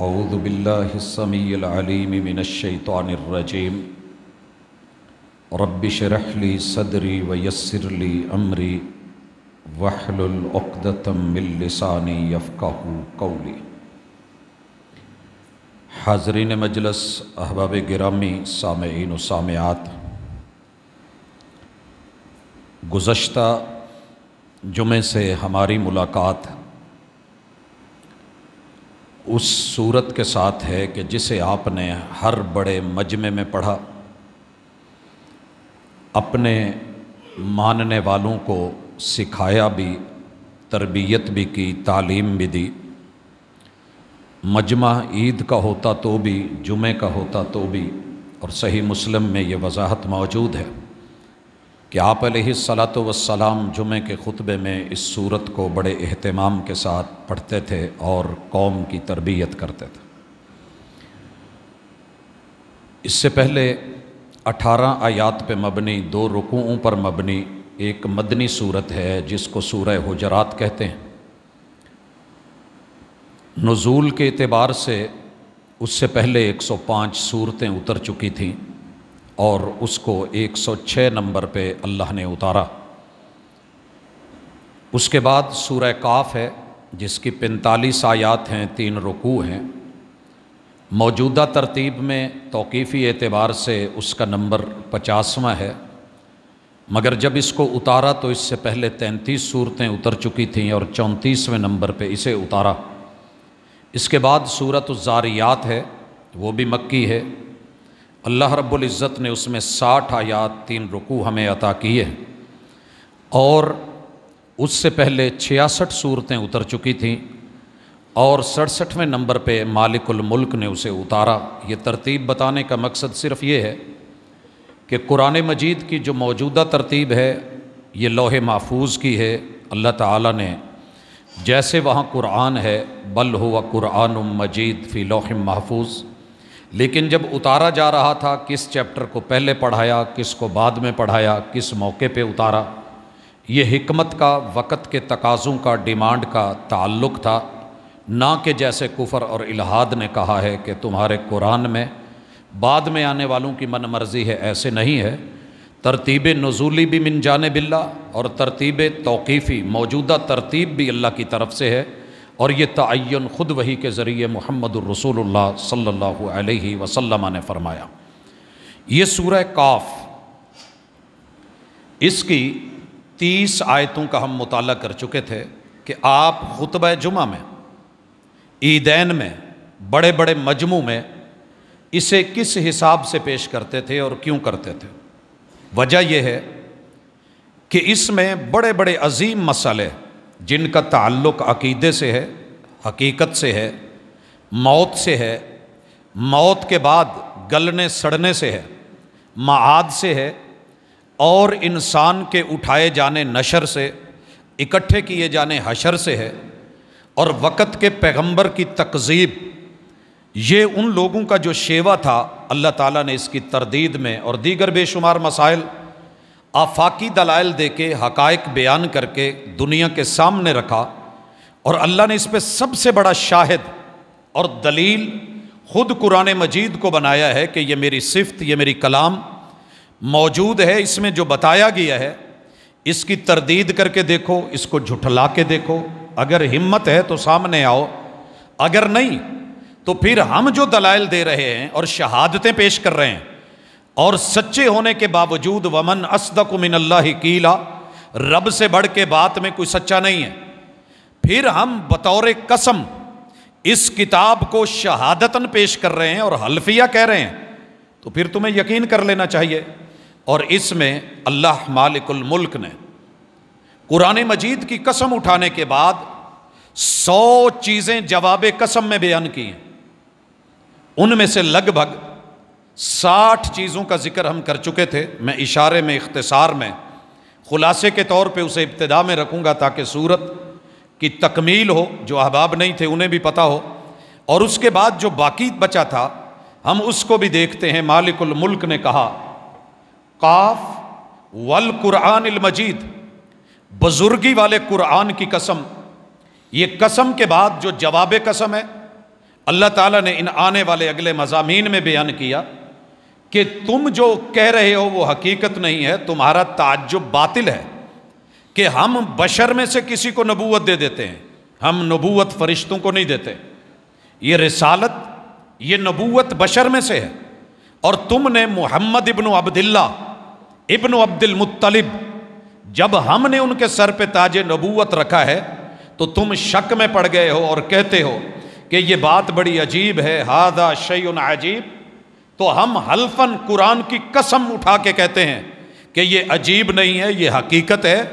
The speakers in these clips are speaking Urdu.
اعوذ باللہ السمیع العلیم من الشیطان الرجیم رب اشرح لی صدری ویسر لی امری واحلل عقدۃ من لسانی یفقہوا قولی۔ حاضرین مجلس، احباب گرامی، سامعین و سامعات، گزشتہ جمعے سے ہماری ملاقات اس صورت کے ساتھ ہے کہ جسے آپ نے ہر بڑے مجمع میں پڑھا، اپنے ماننے والوں کو سکھایا بھی، تربیت بھی کی، تعلیم بھی دی۔ مجمع عید کا ہوتا تو بھی، جمعے کا ہوتا تو بھی، اور صحیح مسلم میں یہ وضاحت موجود ہے کہ آپ علیہ الصلاۃ والسلام جمعے کے خطبے میں اس سورت کو بڑے اہتمام کے ساتھ پڑھتے تھے اور قوم کی تربیت کرتے تھے۔ اس سے پہلے 18 آیات پہ مبنی، 2 رکوعوں پر مبنی ایک مدنی سورت ہے جس کو سورہ حجرات کہتے ہیں۔ نزول کے اعتبار سے اس سے پہلے 105 سورتیں اتر چکی تھیں اور اس کو 106 نمبر پہ اللہ نے اتارا۔ اس کے بعد سورہ کاف ہے جس کی 45 آیات ہیں، 3 رکوع ہیں۔ موجودہ ترتیب میں توقیفی اعتبار سے اس کا نمبر 50واں ہے، مگر جب اس کو اتارا تو اس سے پہلے 33 سورتیں اتر چکی تھیں اور 34ویں نمبر پہ اسے اتارا۔ اس کے بعد سورۃ الذاریات ہے، وہ بھی مکی ہے۔ اللہ رب العزت نے اس میں 60 آیات، 3 رکوع ہمیں عطا کیے، اور اس سے پہلے 66 سورتیں اتر چکی تھیں اور 67ویں نمبر پہ مالک الملک نے اسے اتارا۔ یہ ترتیب بتانے کا مقصد صرف یہ ہے کہ قرآن مجید کی جو موجودہ ترتیب ہے یہ لوح محفوظ کی ہے۔ اللہ تعالیٰ نے جیسے وہاں قرآن ہے، بل ہوا قرآن مجید فی لوح محفوظ، لیکن جب اتارا جا رہا تھا کس چیپٹر کو پہلے پڑھایا، کس کو بعد میں پڑھایا، کس موقع پہ اتارا، یہ حکمت کا، وقت کے تقاضوں کا، ڈیمانڈ کا تعلق تھا، نہ کہ جیسے کفر اور الحاد نے کہا ہے کہ تمہارے قرآن میں بعد میں آنے والوں کی من مرضی ہے۔ ایسے نہیں ہے۔ ترتیب نزولی بھی من جانب اللہ اور ترتیب توقیفی، موجودہ ترتیب بھی اللہ کی طرف سے ہے، اور یہ تعین خود وحی کے ذریعے محمد الرسول اللہ صلی اللہ علیہ وسلم نے فرمایا۔ یہ سورہ کاف، اس کی 30 آیتوں کا ہم مطالعہ کر چکے تھے کہ آپ خطبہ جمعہ میں، عیدین میں، بڑے بڑے مجموع میں اسے کس حساب سے پیش کرتے تھے اور کیوں کرتے تھے۔ وجہ یہ ہے کہ اس میں بڑے بڑے عظیم مسئلے جن کا تعلق عقیدے سے ہے، حقیقت سے ہے، موت سے ہے، موت کے بعد گلنے سڑنے سے ہے، معاد سے ہے، اور انسان کے اٹھائے جانے نشر سے، اکٹھے کیے جانے حشر سے ہے، اور وقت کے پیغمبر کی تکذیب، یہ ان لوگوں کا جو شیوا تھا، اللہ تعالیٰ نے اس کی تردید میں اور دیگر بے شمار مسائل، آفاقی دلائل دے کے، حقائق بیان کر کے دنیا کے سامنے رکھا، اور اللہ نے اس پہ سب سے بڑا شاہد اور دلیل خود قرآن مجید کو بنایا ہے کہ یہ میری صفت، یہ میری کلام موجود ہے، اس میں جو بتایا گیا ہے اس کی تردید کر کے دیکھو، اس کو جھٹلا کے دیکھو، اگر ہمت ہے تو سامنے آؤ، اگر نہیں تو پھر ہم جو دلائل دے رہے ہیں اور شہادتیں پیش کر رہے ہیں، اور سچے ہونے کے باوجود ومن اصدق من اللہ قیلا، رب سے بڑھ کے بات میں کوئی سچا نہیں ہے، پھر ہم بطور قسم اس کتاب کو شہادتاً پیش کر رہے ہیں اور حلفیہ کہہ رہے ہیں، تو پھر تمہیں یقین کر لینا چاہیے۔ اور اس میں اللہ مالک الملک نے قرآن مجید کی قسم اٹھانے کے بعد 100 چیزیں جواب قسم میں بیان کی ہیں، ان میں سے لگ بھگ 60 چیزوں کا ذکر ہم کر چکے تھے۔ میں اشارے میں، اختصار میں، خلاصے کے طور پہ اسے ابتدا میں رکھوں گا تاکہ سورت کی تکمیل ہو، جو احباب نہیں تھے انہیں بھی پتہ ہو، اور اس کے بعد جو باقی بچا تھا ہم اس کو بھی دیکھتے ہیں۔ مالک الملک نے کہا قاف والقرآن المجید، بزرگی والے قرآن کی قسم۔ یہ قسم کے بعد جو جواب قسم ہے اللہ تعالیٰ نے ان آنے والے اگلے مضامین میں بیان کیا کہ تم جو کہہ رہے ہو وہ حقیقت نہیں ہے، تمہارا تعجب باطل ہے کہ ہم بشر میں سے کسی کو نبوت دے دیتے ہیں، ہم نبوت فرشتوں کو نہیں دیتے، یہ رسالت، یہ نبوت بشر میں سے ہے، اور تم نے محمد ابن عبداللہ ابن عبد المطلب، جب ہم نے ان کے سر پہ تاج نبوت رکھا ہے تو تم شک میں پڑ گئے ہو اور کہتے ہو کہ یہ بات بڑی عجیب ہے، ھذا شیء عجیب، تو ہم حلفاً قرآن کی قسم اٹھا کے کہتے ہیں کہ یہ عجیب نہیں ہے، یہ حقیقت ہے،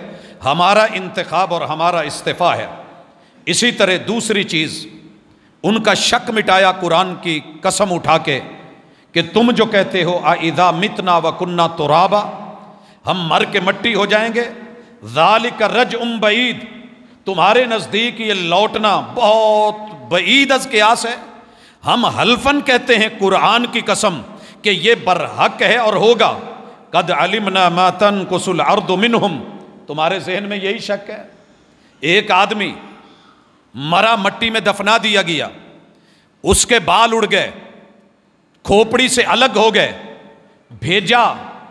ہمارا انتخاب اور ہمارا استفاء ہے۔ اسی طرح دوسری چیز، ان کا شک مٹایا قرآن کی قسم اٹھا کے کہ تم جو کہتے ہو اذا متنا وکنا ترابا، ہم مر کے مٹی ہو جائیں گے، ذالک رجع بعید، تمہارے نزدیک یہ لوٹنا بہت بعید از قیاس ہے۔ ہم حلفاً کہتے ہیں قرآن کی قسم کہ یہ برحق ہے اور ہوگا، قد علمنا ما تنقص الارض منہم، تمہارے ذہن میں یہی شک ہے؟ ایک آدمی مرا، مٹی میں دفنا دیا گیا، اس کے بال اڑ گئے، کھوپڑی سے الگ ہو گئے، بھیجا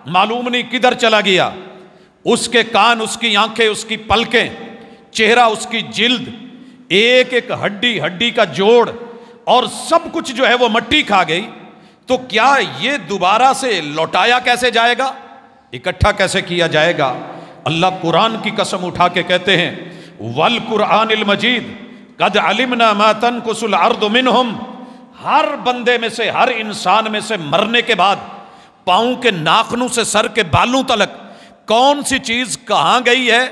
معلوم نہیں کدھر چلا گیا، اس کے کان، اس کی آنکھیں، اس کی پلکیں، چہرہ، اس کی جلد، ایک ایک ہڈی ہڈی کا جوڑ اور سب کچھ جو ہے وہ مٹی کھا گئی، تو کیا یہ دوبارہ سے لوٹایا کیسے جائے گا، اکٹھا کیسے کیا جائے گا؟ اللہ قرآن کی قسم اٹھا کے کہتے ہیں والقرآن المجید قد علمنا ما تنقص الارض منہم، ہر بندے میں سے، ہر انسان میں سے مرنے کے بعد پاؤں کے ناخنوں سے سر کے بالوں تلک کون سی چیز کہاں گئی ہے،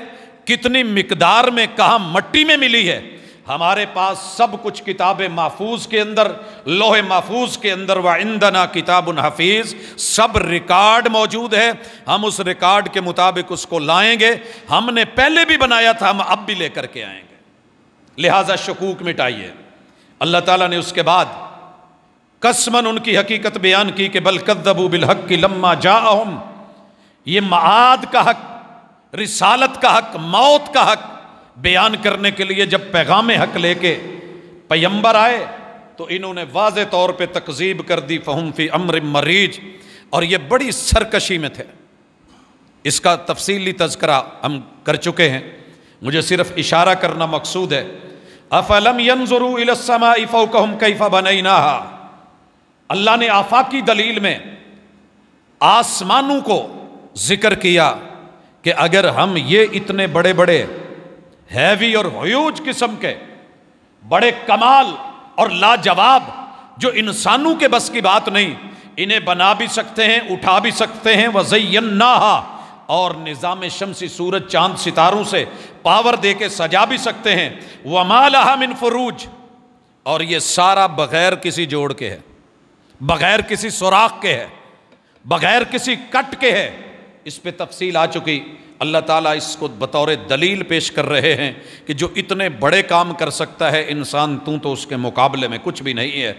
کتنی مقدار میں، کہاں مٹی میں ملی ہے، ہمارے پاس سب کچھ کتاب محفوظ کے اندر، لوح محفوظ کے اندر، وعندنا کتاب حفیظ، سب ریکارڈ موجود ہے، ہم اس ریکارڈ کے مطابق اس کو لائیں گے، ہم نے پہلے بھی بنایا تھا، ہم اب بھی لے کر کے آئیں گے، لہٰذا شکوک مٹائیے۔ اللہ تعالیٰ نے اس کے بعد قسماً ان کی حقیقت بیان کی کہ بل کذبوا بالحق لما جاءہم، یہ معاد کا حق، رسالت کا حق، موت کا حق بیان کرنے کے لیے جب پیغام حق لے کے پیمبر آئے تو انہوں نے واضح طور پہ تکذیب کر دی، فہم فی امر مریج، اور یہ بڑی سرکشی میں تھے۔ اس کا تفصیلی تذکرہ ہم کر چکے ہیں، مجھے صرف اشارہ کرنا مقصود ہے۔ افلم ينظروا الى السماء فوقهم كيف بنيناها، اللہ نے آفاقی دلیل میں آسمانوں کو ذکر کیا کہ اگر ہم یہ اتنے بڑے بڑے ہیوی اور ہیوج قسم کے بڑے کمال اور لاجواب جو انسانوں کے بس کی بات نہیں، انہیں بنا بھی سکتے ہیں، اٹھا بھی سکتے ہیں، وَزَيَّنَّاهَا، اور نظام شمسی، سورج چاند ستاروں سے پاور دے کے سجا بھی سکتے ہیں، وَمَا لَهَا مِن فُرُوج، اور یہ سارا بغیر کسی جوڑ کے ہے، بغیر کسی سوراخ کے ہے، بغیر کسی کٹ کے ہے۔ اس پہ تفصیل آ چکی، اللہ تعالیٰ اس کو بطور دلیل پیش کر رہے ہیں کہ جو اتنے بڑے کام کر سکتا ہے انسان، تو اس کے مقابلے میں کچھ بھی نہیں ہے۔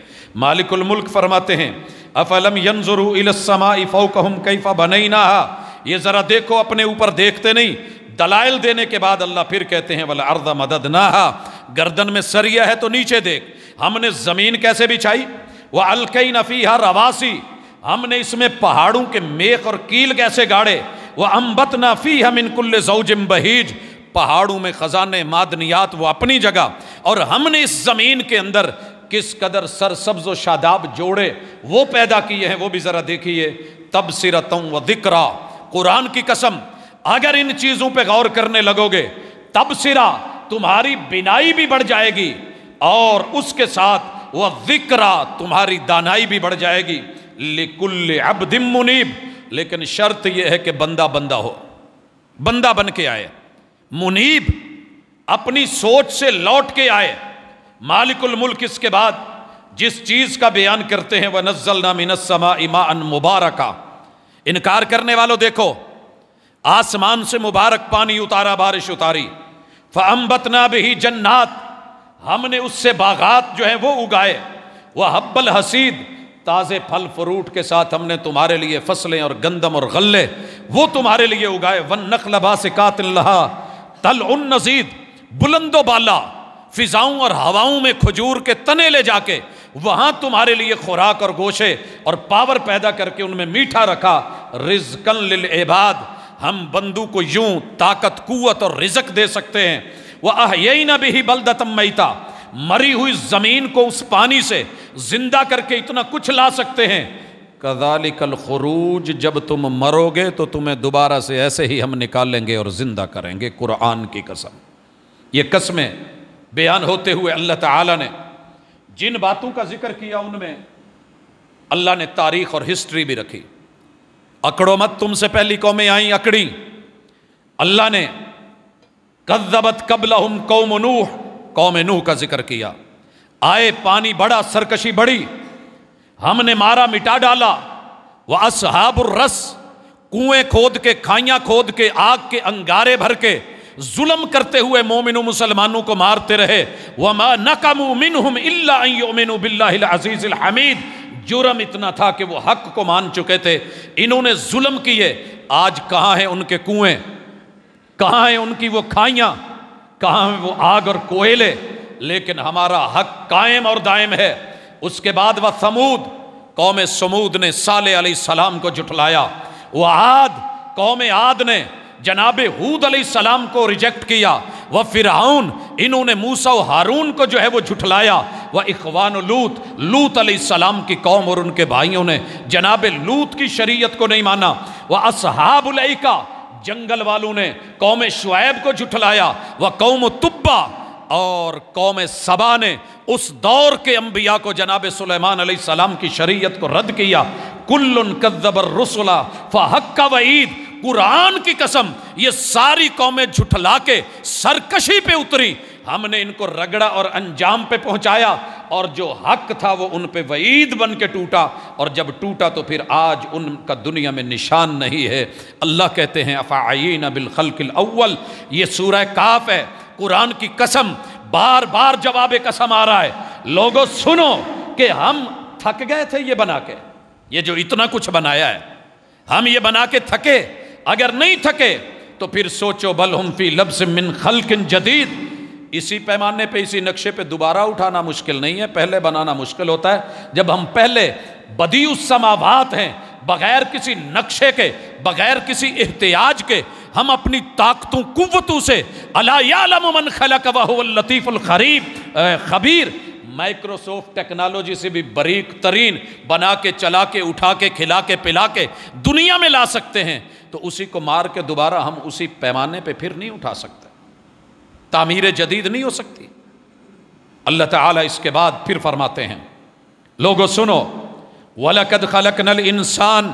مالک الملک فرماتے ہیں افلم ينظروا الى السماء فوقهم كيف بنيناها، یہ ذرا دیکھو، اپنے اوپر دیکھتے نہیں۔ دلائل دینے کے بعد اللہ پھر کہتے ہیں والارض مددناها، گردن میں سریا ہے تو نیچے دیکھ، ہم نے زمین کیسے بچھائی، والقینا فیہا رواسی، ہم نے اس میں پہاڑوں کے میخ اور کیل کیسے گاڑے، وَأَنبَتْنَا فِيهَا مِن كُلِّ زَوْجٍ بَهِيجٍ، پہاڑوں میں خزانے معدنیات وہ اپنی جگہ، اور ہم نے اس زمین کے اندر کس قدر سرسبز و شاداب جوڑے وہ پیدا کیے ہیں، وہ بھی ذرا دیکھیے۔ تَبْصِرَةً وَذِكْرَىٰ، قرآن کی قسم اگر ان چیزوں پہ غور کرنے لگو گے، تبصرہ، تمہاری بینائی بھی بڑھ جائے گی، اور اس کے ساتھ وَذِكْرَىٰ، تمہاری دانائی بھی بڑھ جائے گی۔ لِكُلِّ عَبْدٍ مُنِيبٍ، لیکن شرط یہ ہے کہ بندہ بندہ ہو، بندہ بن کے آئے، منیب، اپنی سوچ سے لوٹ کے آئے۔ مالک الملک اس کے بعد جس چیز کا بیان کرتے ہیں وَنَزَّلْنَا مِنَ السَّمَاءِ مَاءً مُبَارَكًا، انکار کرنے والوں دیکھو، آسمان سے مبارک پانی اتارا، بارش اتاری، فَأَنبَتْنَا بِهِ جَنَّاتٍ، ہم نے اس سے باغات جو ہیں وہ اگائے، وَحَبَّ الْحَصِيدِ، تازے پھل فروٹ کے ساتھ ہم نے تمہارے لیے فصلیں اور گندم اور غلے وہ تمہارے لیے اگائے، وَالنَّخْلَ بَاسِقَاتٍ لَهَا طَلْعٌ نَضِيدٌ، بلند و بالا فضاؤں اور ہواؤں میں کھجور کے تنے لے جا کے وہاں تمہارے لیے خوراک اور گوشے اور پاور پیدا کر کے ان میں میٹھا رکھا، رزقن للعباد، ہم بندو کو یوں طاقت، قوت اور رزق دے سکتے ہیں۔ وَأَحْيَيْنَا بِهِ بَلْدَةً مَيْتًا، مری ہوئی زمین کو اس پانی سے زندہ کر کے اتنا کچھ لا سکتے ہیں۔ کذالک الخروج، جب تم مرو گے تو تمہیں دوبارہ سے ایسے ہی ہم نکالیں گے اور زندہ کریں گے، قرآن کی قسم۔ یہ قسمیں بیان ہوتے ہوئے اللہ تعالیٰ نے جن باتوں کا ذکر کیا ان میں اللہ نے تاریخ اور ہسٹری بھی رکھی۔ اکڑو مت، تم سے پہلی قومیں آئیں اکڑی۔ اللہ نے کذبت قبلہم قوم نوح، قوم نوح کا ذکر کیا، آئے پانی بڑا، سرکشی بڑی، ہم نے مارا مٹا ڈالا۔ وَأَصْحَابُ الرَّسِّ، کنویں کھود کے، کھائیاں کھود کے، آگ کے انگارے بھر کے ظلم کرتے ہوئے مومنوں مسلمانوں کو مارتے رہے۔ وَمَا نَقَمُوا مِنْهُمْ إِلَّا أَن يُؤْمِنُوا بِاللَّهِ الْعَزِيزِ الْحَمِيدِ، جرم اتنا تھا کہ وہ حق کو مان چکے تھے، انہوں نے ظلم کیے۔ آج کہاں ہیں ان کے کنویں، کہاں ہیں ان کی وہ کھائیاں، کہاں ہیں وہ آگ اور کوئلے، لیکن ہمارا حق قائم اور دائم ہے۔ اس کے بعد وہ سمود، قوم سمود نے صالح علیہ السلام کو جھٹلایا۔ وہ عاد، قوم عاد نے جناب ہود علیہ السلام کو ریجیکٹ کیا۔ وہ فرعون، انہوں نے موسیٰ و ہارون کو جو ہے وہ جھٹلایا۔ وہ اخوان لوط، لوط علیہ السلام کی قوم اور ان کے بھائیوں نے جناب لوط کی شریعت کو نہیں مانا۔ وہ اصحاب الایکہ، جنگل والوں نے قوم شعیب کو جھٹلایا۔ وہ قوم تبا، اور قوم سبا نے اس دور کے انبیاء کو جناب سلیمان علیہ السلام کی شریعت کو رد کیا۔ کل کذب الرسل فحق وعید، قرآن کی قسم یہ ساری قومیں جھٹلا کے سرکشی پہ اتری، ہم نے ان کو رگڑا اور انجام پہ پہنچایا، اور جو حق تھا وہ ان پہ وعید بن کے ٹوٹا، اور جب ٹوٹا تو پھر آج ان کا دنیا میں نشان نہیں ہے۔ اللہ کہتے ہیں افعینا بالخلق الاول، یہ سورہ کاف ہے، قرآن کی قسم، بار بار جواب قسم آ رہا ہے۔ لوگوں سنو کہ ہم تھک گئے تھے یہ بنا کے، یہ جو اتنا کچھ بنایا ہے ہم یہ بنا کے تھکے؟ اگر نہیں تھکے تو پھر سوچو بل ہم فی لبس من خلق جدید، اسی پیمانے پہ، اسی نقشے پہ دوبارہ اٹھانا مشکل نہیں ہے، پہلے بنانا مشکل ہوتا ہے۔ جب ہم پہلے بدیع السماوات ہیں، بغیر کسی نقشے کے، بغیر کسی احتیاج کے، ہم اپنی طاقتوں قوتوں سے الا یعلم من خلق وهو اللطیف خبیر، مائکروسافٹ ٹیکنالوجی سے بھی باریک ترین بنا کے، چلا کے، اٹھا کے، کھلا کے، پلا کے دنیا میں لا سکتے ہیں، تو اسی کو مار کے دوبارہ ہم اسی پیمانے پہ پھر نہیں اٹھا سکتے، تعمیر جدید نہیں ہو سکتی۔ اللہ تعالیٰ اس کے بعد پھر فرماتے ہیں، لوگوں سنو، وَلَقَدْ خَلَقْنَا الْإِنسَانَ،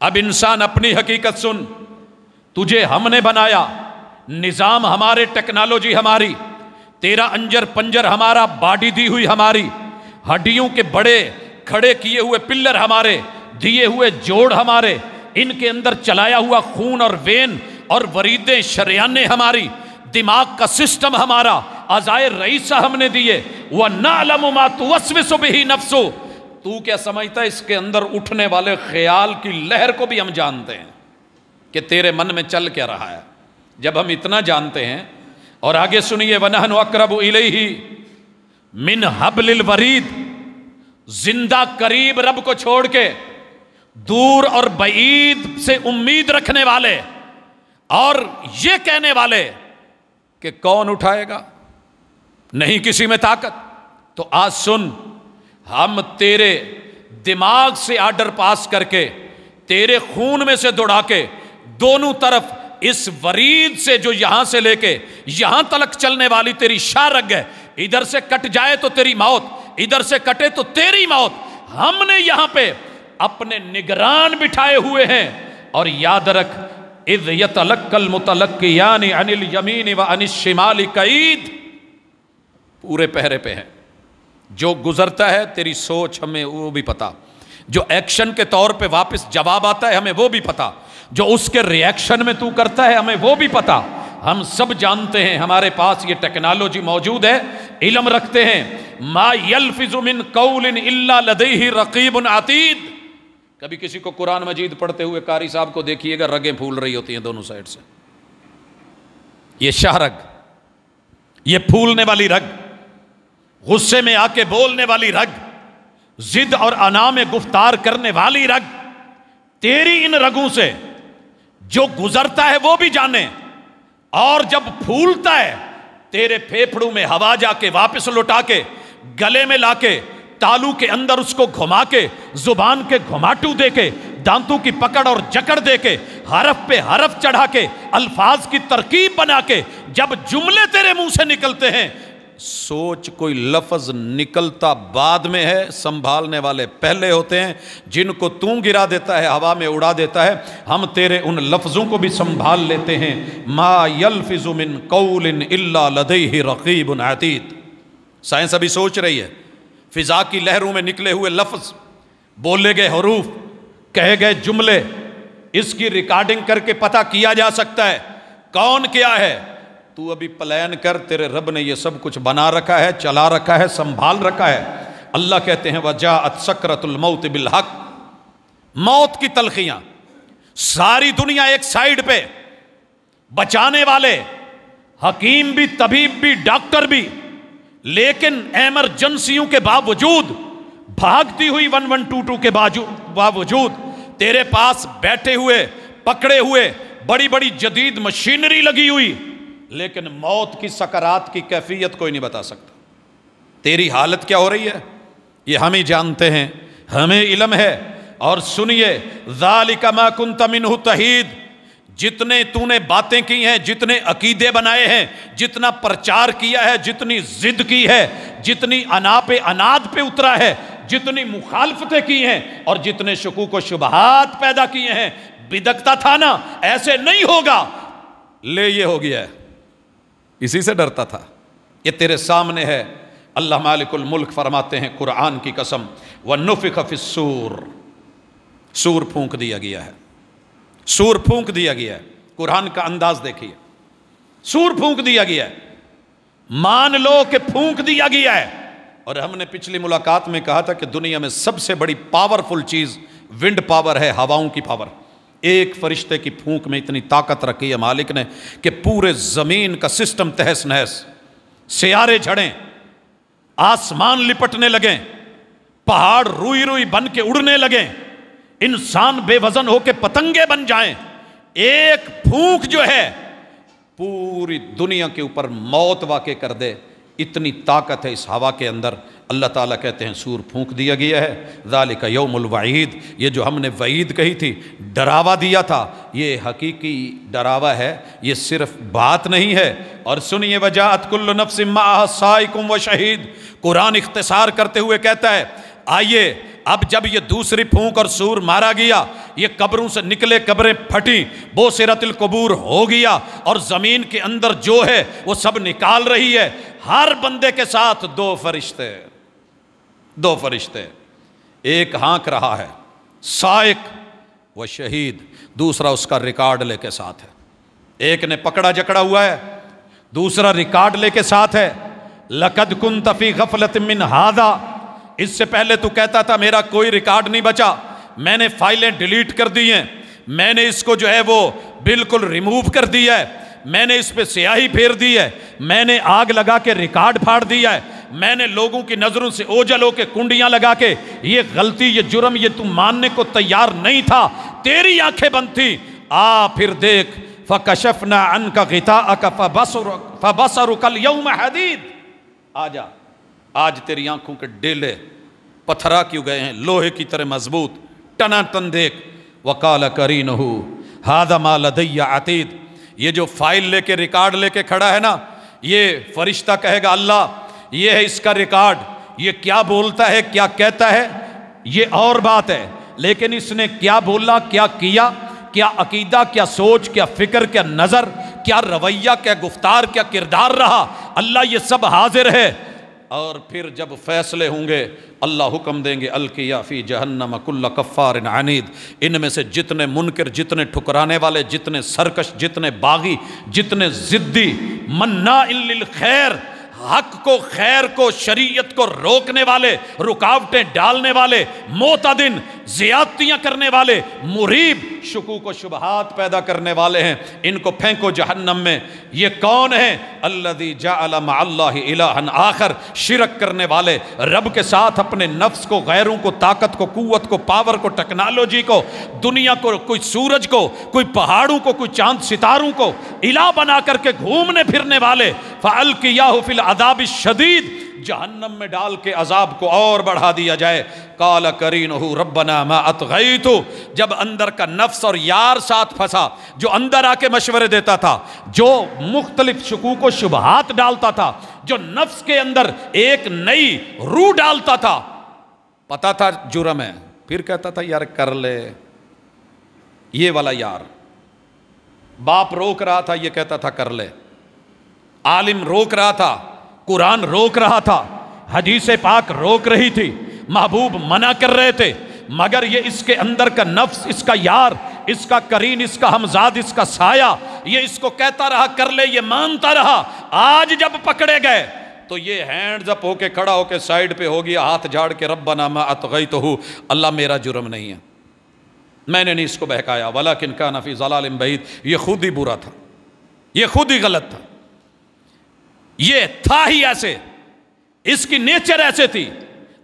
اب انسان اپنی حقیقت سن، تجھے ہم نے بنایا، نظام ہمارے، ٹیکنالوجی ہماری، تیرا انجر پنجر ہمارا، باڈی دی ہوئی ہماری، ہڈیوں کے بڑے کھڑے کیے ہوئے پلر ہمارے، دیے ہوئے جوڑ ہمارے، ان کے اندر چلایا ہوا خون اور وین اور وریدیں شریانیں ہماری، دماغ کا سسٹم ہمارا، اعضائے رئیسہ ہم نے دیے۔ وَنَعْلَمُ مَا تُوَسْوِسُ بِهِ نَفْسُ، تو کیا سمجھتا ہے اس کے اندر اٹھنے والے خیال کی لہر کو بھی ہم جانتے ہیں کہ تیرے من میں چل کیا رہا ہے؟ جب ہم اتنا جانتے ہیں، اور آگے سنیے، وَنَحْنُ أَقْرَبُ إِلَيْهِ مِنْ حَبْلِ الْوَرِيدِ، زندہ قریب رب کو چھوڑ کے دور اور بعید سے امید رکھنے والے، اور یہ کہنے والے کہ کون اٹھائے گا، نہیں کسی میں طاقت، تو آج سن، ہم تیرے دماغ سے آرڈر پاس کر کے، تیرے خون میں سے دوڑا کے، دونوں طرف اس ورید سے جو یہاں سے لے کے یہاں تلک چلنے والی تیری شاہ رگ ہے، ادھر سے کٹ جائے تو تیری موت، ادھر سے کٹے تو تیری موت، ہم نے یہاں پہ اپنے نگران بٹھائے ہوئے ہیں۔ اور یاد رکھ، اذ یتلقی المتلقیان عن الیمین وعن الشمال قعید، پورے پہرے پہ ہے، جو گزرتا ہے تیری سوچ ہمیں وہ بھی پتا، جو ایکشن کے طور پہ واپس جواب آتا ہے ہمیں وہ بھی پتا، جو اس کے ریاکشن میں تو کرتا ہے ہمیں وہ بھی پتا، ہم سب جانتے ہیں، ہمارے پاس یہ ٹیکنالوجی موجود ہے، علم رکھتے ہیں۔ ما یلفظ من قول الا لدیہ رقیب عتید، کبھی کسی کو قرآن مجید پڑھتے ہوئے قاری صاحب کو دیکھیے گا رگیں پھول رہی ہوتی ہیں دونوں سائڈ سے، یہ شاہ رگ، یہ پھولنے والی رگ، غصے میں آ کے بولنے والی رگ، ضد اور انا میں گفتار کرنے والی رگ، تیری ان رگوں سے جو گزرتا ہے وہ بھی جانے، اور جب پھولتا ہے تیرے پھیپھڑوں میں ہوا جا کے واپس لوٹا کے گلے میں لا کے تالو کے اندر اس کو گھما کے زبان کے گھماٹو دے کے دانتوں کی پکڑ اور جکڑ دے کے حرف پہ حرف چڑھا کے الفاظ کی ترکیب بنا کے جب جملے تیرے منہ سے نکلتے ہیں، سوچ کوئی لفظ نکلتا بعد میں ہے، سنبھالنے والے پہلے ہوتے ہیں، جن کو تو گرا دیتا ہے، ہوا میں اڑا دیتا ہے، ہم تیرے ان لفظوں کو بھی سنبھال لیتے ہیں۔ ما یلفظ من قول الا لدیہ رقیب عتید۔ سائنس ابھی سوچ رہی ہے، فضا کی لہروں میں نکلے ہوئے لفظ، بولے گئے حروف، کہے گئے جملے، اس کی ریکارڈنگ کر کے پتہ کیا جا سکتا ہے کون کیا ہے۔ تو ابھی پلان کر، تیرے رب نے یہ سب کچھ بنا رکھا ہے، چلا رکھا ہے، سنبھال رکھا ہے۔ اللہ کہتے ہیں وَجَاءَتْ سَكْرَةُ الْمَوْتِ بِالْحَقِّ، موت کی تلخیاں، ساری دنیا ایک سائیڈ پہ، بچانے والے حکیم بھی، طبیب بھی، ڈاکٹر بھی، لیکن ایمرجنسیوں کے باوجود، بھاگتی ہوئی 1122 کے باوجود تیرے پاس بیٹھے ہوئے، پکڑے ہوئے، بڑی بڑی جدید مشینری لگی ہوئی، لیکن موت کی سکرات کی کیفیت کوئی نہیں بتا سکتا۔ تیری حالت کیا ہو رہی ہے یہ ہم ہی جانتے ہیں، ہمیں علم ہے۔ اور سنیے، ذالک ما کنت منہ تحید، جتنے تو نے باتیں کی ہیں، جتنے عقیدے بنائے ہیں، جتنا پرچار کیا ہے، جتنی ضد کی ہے، جتنی انا پہ اناد پہ اترا ہے، جتنی مخالفتیں کی ہیں، اور جتنے شکوک و شبہات پیدا کیے ہیں، بدکتا تھا نا، ایسے نہیں ہوگا، لے یہ ہو گیا ہے، اسی سے ڈرتا تھا۔ یہ تیرے سامنے ہے۔ اللہ مالک الملک فرماتے ہیں قرآن کی قسم، وَنُفِخَ فِي الصُّورِ، سور پھونک دیا گیا ہے، سور پھونک دیا گیا ہے۔ قرآن کا انداز دیکھیے، سور پھونک دیا گیا ہے، مان لو کہ پھونک دیا گیا ہے۔ اور ہم نے پچھلی ملاقات میں کہا تھا کہ دنیا میں سب سے بڑی پاورفل چیز ونڈ پاور ہے، ہواؤں کی پاور۔ ایک فرشتے کی پھونک میں اتنی طاقت رکھی ہے مالک نے کہ پورے زمین کا سسٹم تہس نہس، سیارے جھڑیں، آسمان لپٹنے لگیں، پہاڑ روئی روئی بن کے اڑنے لگیں، انسان بے وزن ہو کے پتنگے بن جائیں۔ ایک پھونک جو ہے پوری دنیا کے اوپر موت واقع کر دے، اتنی طاقت ہے اس ہوا کے اندر۔ اللہ تعالیٰ کہتے ہیں سور پھونک دیا گیا ہے۔ ذالک یوم الوعید، یہ جو ہم نے وعید کہی تھی، ڈراوا دیا تھا، یہ حقیقی ڈراوا ہے، یہ صرف بات نہیں ہے۔ اور سنیے، وجاءت کل نفس معها سائق وشہید، قرآن اختصار کرتے ہوئے کہتا ہے آئیے اب جب یہ دوسری پھونک اور سور مارا گیا، یہ قبروں سے نکلے، قبریں پھٹی، بوسرت القبور ہو گیا، اور زمین کے اندر جو ہے وہ سب نکال رہی ہے۔ ہر بندے کے ساتھ دو فرشتے، ایک ہانک رہا ہے سائق و شہید، دوسرا اس کا ریکارڈ لے کے ساتھ ہے۔ ایک نے پکڑا جکڑا ہوا ہے، دوسرا ریکارڈ لے کے ساتھ ہے۔ لقد كنت في غفلة من هذا، اس سے پہلے تو کہتا تھا میرا کوئی ریکارڈ نہیں بچا، میں نے فائلیں ڈیلیٹ کر دی ہیں، میں نے اس کو جو ہے وہ بالکل ریموو کر دیا ہے، میں نے اس پہ سیاہی پھیر دی ہے، میں نے آگ لگا کے ریکارڈ پھاڑ دیا ہے، میں نے لوگوں کی نظروں سے اوجھل ہو کے کنڈیاں لگا کے یہ غلطی، یہ جرم، یہ تم ماننے کو تیار نہیں تھا، تیری آنکھیں بند تھی، آ پھر دیکھ، فَكَشَفْنَا عَنْكَ غِطَاءَكَ فَبَصَرُكَ الْيَوْمَ حَدِيدٌ، آجا، آج تیری آنکھوں کے ڈیلے پتھرا کیوں گئے ہیں، لوہے کی طرح مضبوط، ٹنا ٹن دیکھ۔ وَقَالَ قَرِينُهُ هَذَا مَا لَدَيَّ عَتِيدٌ، یہ جو فائل لے کے ریکارڈ لے کے کھڑا ہے نا، یہ فرشتہ کہے گا اللہ یہ ہے اس کا ریکارڈ، یہ کیا بولتا ہے، کیا کہتا ہے، یہ اور بات ہے، لیکن اس نے کیا بولا، کیا کیا، کیا عقیدہ، کیا سوچ، کیا فکر، کیا نظر، کیا رویہ، کیا گفتار، کیا کردار رہا، اللہ یہ سب حاضر ہے۔ اور پھر جب فیصلے ہوں گے اللہ حکم دیں گے القیا فی جہنم کل کفار عنید، ان میں سے جتنے منکر، جتنے ٹھکرانے والے، جتنے سرکش، جتنے باغی، جتنے ضدی، مناع للخیر، حق کو، خیر کو، شریعت کو روکنے والے، رکاوٹیں ڈالنے والے، معتدن، زیادتیاں کرنے والے، مریب، شکوک و شبہات پیدا کرنے والے ہیں، ان کو پھینکو جہنم میں۔ یہ کون ہیں؟ الذی جعل مع اللہ الہا آخر، شرک کرنے والے، رب کے ساتھ اپنے نفس کو، غیروں کو، طاقت کو، قوت کو، پاور کو، ٹیکنالوجی کو، دنیا کو، کوئی سورج کو، کوئی پہاڑوں کو، کوئی چاند ستاروں کو الہ بنا کر کے گھومنے پھرنے والے۔ فَأَلْقِيَاهُ فِي الْعَذَابِ الشَّدِيدِ، جہنم میں ڈال کے عذاب کو اور بڑھا دیا جائے۔ قال قرینہ ربنا ما اطغیتہ، جب اندر کا نفس اور یار ساتھ پھنسا، جو اندر آ کے مشورے دیتا تھا، جو مختلف شکوک و شبہات ڈالتا تھا، جو نفس کے اندر ایک نئی روح ڈالتا تھا، پتا تھا جرم ہے، پھر کہتا تھا یار کر لے۔ یہ والا یار، باپ روک رہا تھا، یہ کہتا تھا کر لے، عالم روک رہا تھا، قرآن روک رہا تھا، حدیث پاک روک رہی تھی، محبوب منع کر رہے تھے، مگر یہ اس کے اندر کا نفس، اس کا یار، اس کا قرین، اس کا ہمزاد، اس کا سایہ، یہ اس کو کہتا رہا کر لے، یہ مانتا رہا۔ آج جب پکڑے گئے تو یہ ہینڈز اپ ہو کے کھڑا ہو کے سائیڈ پہ ہو گیا، ہاتھ جھاڑ کے ربنا ما اطغیتہ، اللہ میرا جرم نہیں ہے، میں نے نہیں اس کو بہکایا، ولکن کان فی ضلال بعید، یہ خود ہی برا تھا، یہ خود ہی غلط تھا، یہ تھا ہی ایسے، اس کی نیچر ایسے تھی۔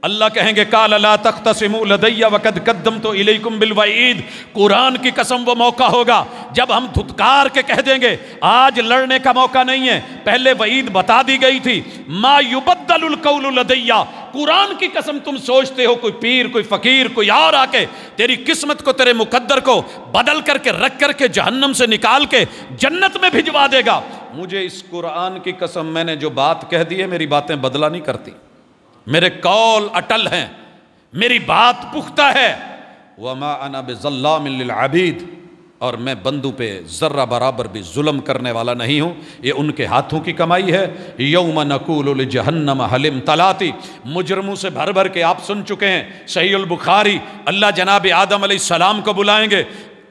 اللہ کہیں گے قال لا تختصموا لدی وقد قدمت الیکم بالوعید، قرآن کی قسم وہ موقع ہوگا جب ہم دھتکار کے کہہ دیں گے آج لڑنے کا موقع نہیں ہے، پہلے وعید بتا دی گئی تھی، ما یبدل القول لدی، قرآن کی قسم تم سوچتے ہو کوئی پیر، کوئی فقیر، کوئی اور آ کے تیری قسمت کو، تیرے مقدر کو بدل کر کے رکھ کر کے جہنم سے نکال کے جنت میں بھجوا دے گا؟ مجھے اس قرآن کی قسم، میں نے جو بات کہہ دی ہے، میری باتیں بدلا نہیں کرتی، میرے قول اٹل ہیں، میری بات پختہ ہے۔ وَمَا أَنَا بِظَلَّامٍ لِلْعَبِيدِ، اور میں بندوں پہ ذرہ برابر بھی ظلم کرنے والا نہیں ہوں، یہ ان کے ہاتھوں کی کمائی ہے۔ یوم نقول لجہنم حل امتلأت، مجرموں سے بھر بھر کے آپ سن چکے ہیں، صحیح البخاری، اللہ جناب آدم علیہ السلام کو بلائیں گے،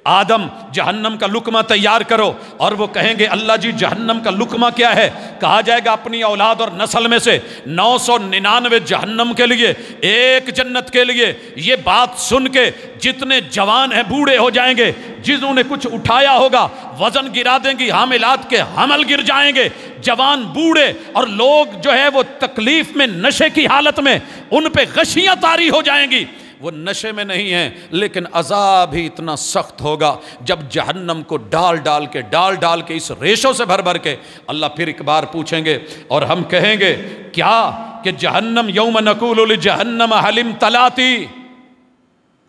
آدم جہنم کا لقمہ تیار کرو، اور وہ کہیں گے اللہ جی جہنم کا لقمہ کیا ہے؟ کہا جائے گا اپنی اولاد اور نسل میں سے 999 جہنم کے لیے، ایک جنت کے لیے۔ یہ بات سن کے جتنے جوان ہیں بوڑھے ہو جائیں گے، جنہوں نے کچھ اٹھایا ہوگا وزن گرا دیں گی، حاملات کے حمل گر جائیں گے، جوان بوڑھے، اور لوگ جو ہے وہ تکلیف میں، نشے کی حالت میں، ان پہ غشیاں طاری ہو جائیں گی۔ وہ نشے میں نہیں ہیں لیکن عذاب ہی اتنا سخت ہوگا جب جہنم کو ڈال ڈال کے اس ریشوں سے بھر بھر کے اللہ پھر ایک بار پوچھیں گے، اور ہم کہیں گے کیا کہ جہنم یوم نقول لجہنم حل امتلأت،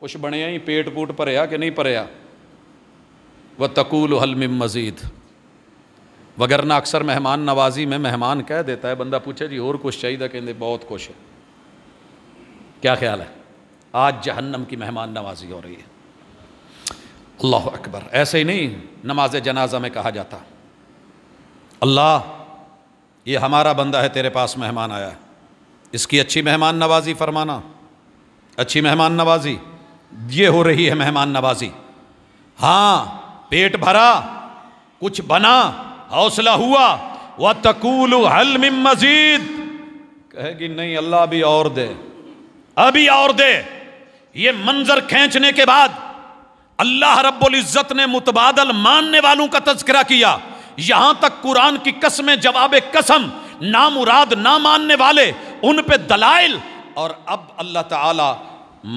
کچھ بڑھیا ہی پیٹ پوٹ پریا کہ نہیں پریا، وَتَقُولُ هَلْ مِن مَّزِيدٍ، وگرنہ اکثر مہمان نوازی میں مہمان کہہ دیتا ہے، بندہ پوچھے جی اور کچھ چاہیے، کہتے بہت کچھ ہے، کیا خیال ہے؟ آج جہنم کی مہمان نوازی ہو رہی ہے۔ اللہ اکبر، ایسے ہی نہیں نماز جنازہ میں کہا جاتا اللہ یہ ہمارا بندہ ہے، تیرے پاس مہمان آیا ہے، اس کی اچھی مہمان نوازی فرمانا، اچھی مہمان نوازی، یہ ہو رہی ہے مہمان نوازی۔ ہاں پیٹ بھرا، کچھ بنا، حوصلہ ہوا، وَتَقُولُ هَلْ مِن مَّزِيدٍ، کہے گی نہیں اللہ ابھی اور دے، ابھی اور دے۔ یہ منظر کھینچنے کے بعد اللہ رب العزت نے متبادل ماننے والوں کا تذکرہ کیا، یہاں تک قرآن کی قسمیں جواب قسم، نامراد نہ ماننے والے ان پہ دلائل، اور اب اللہ تعالی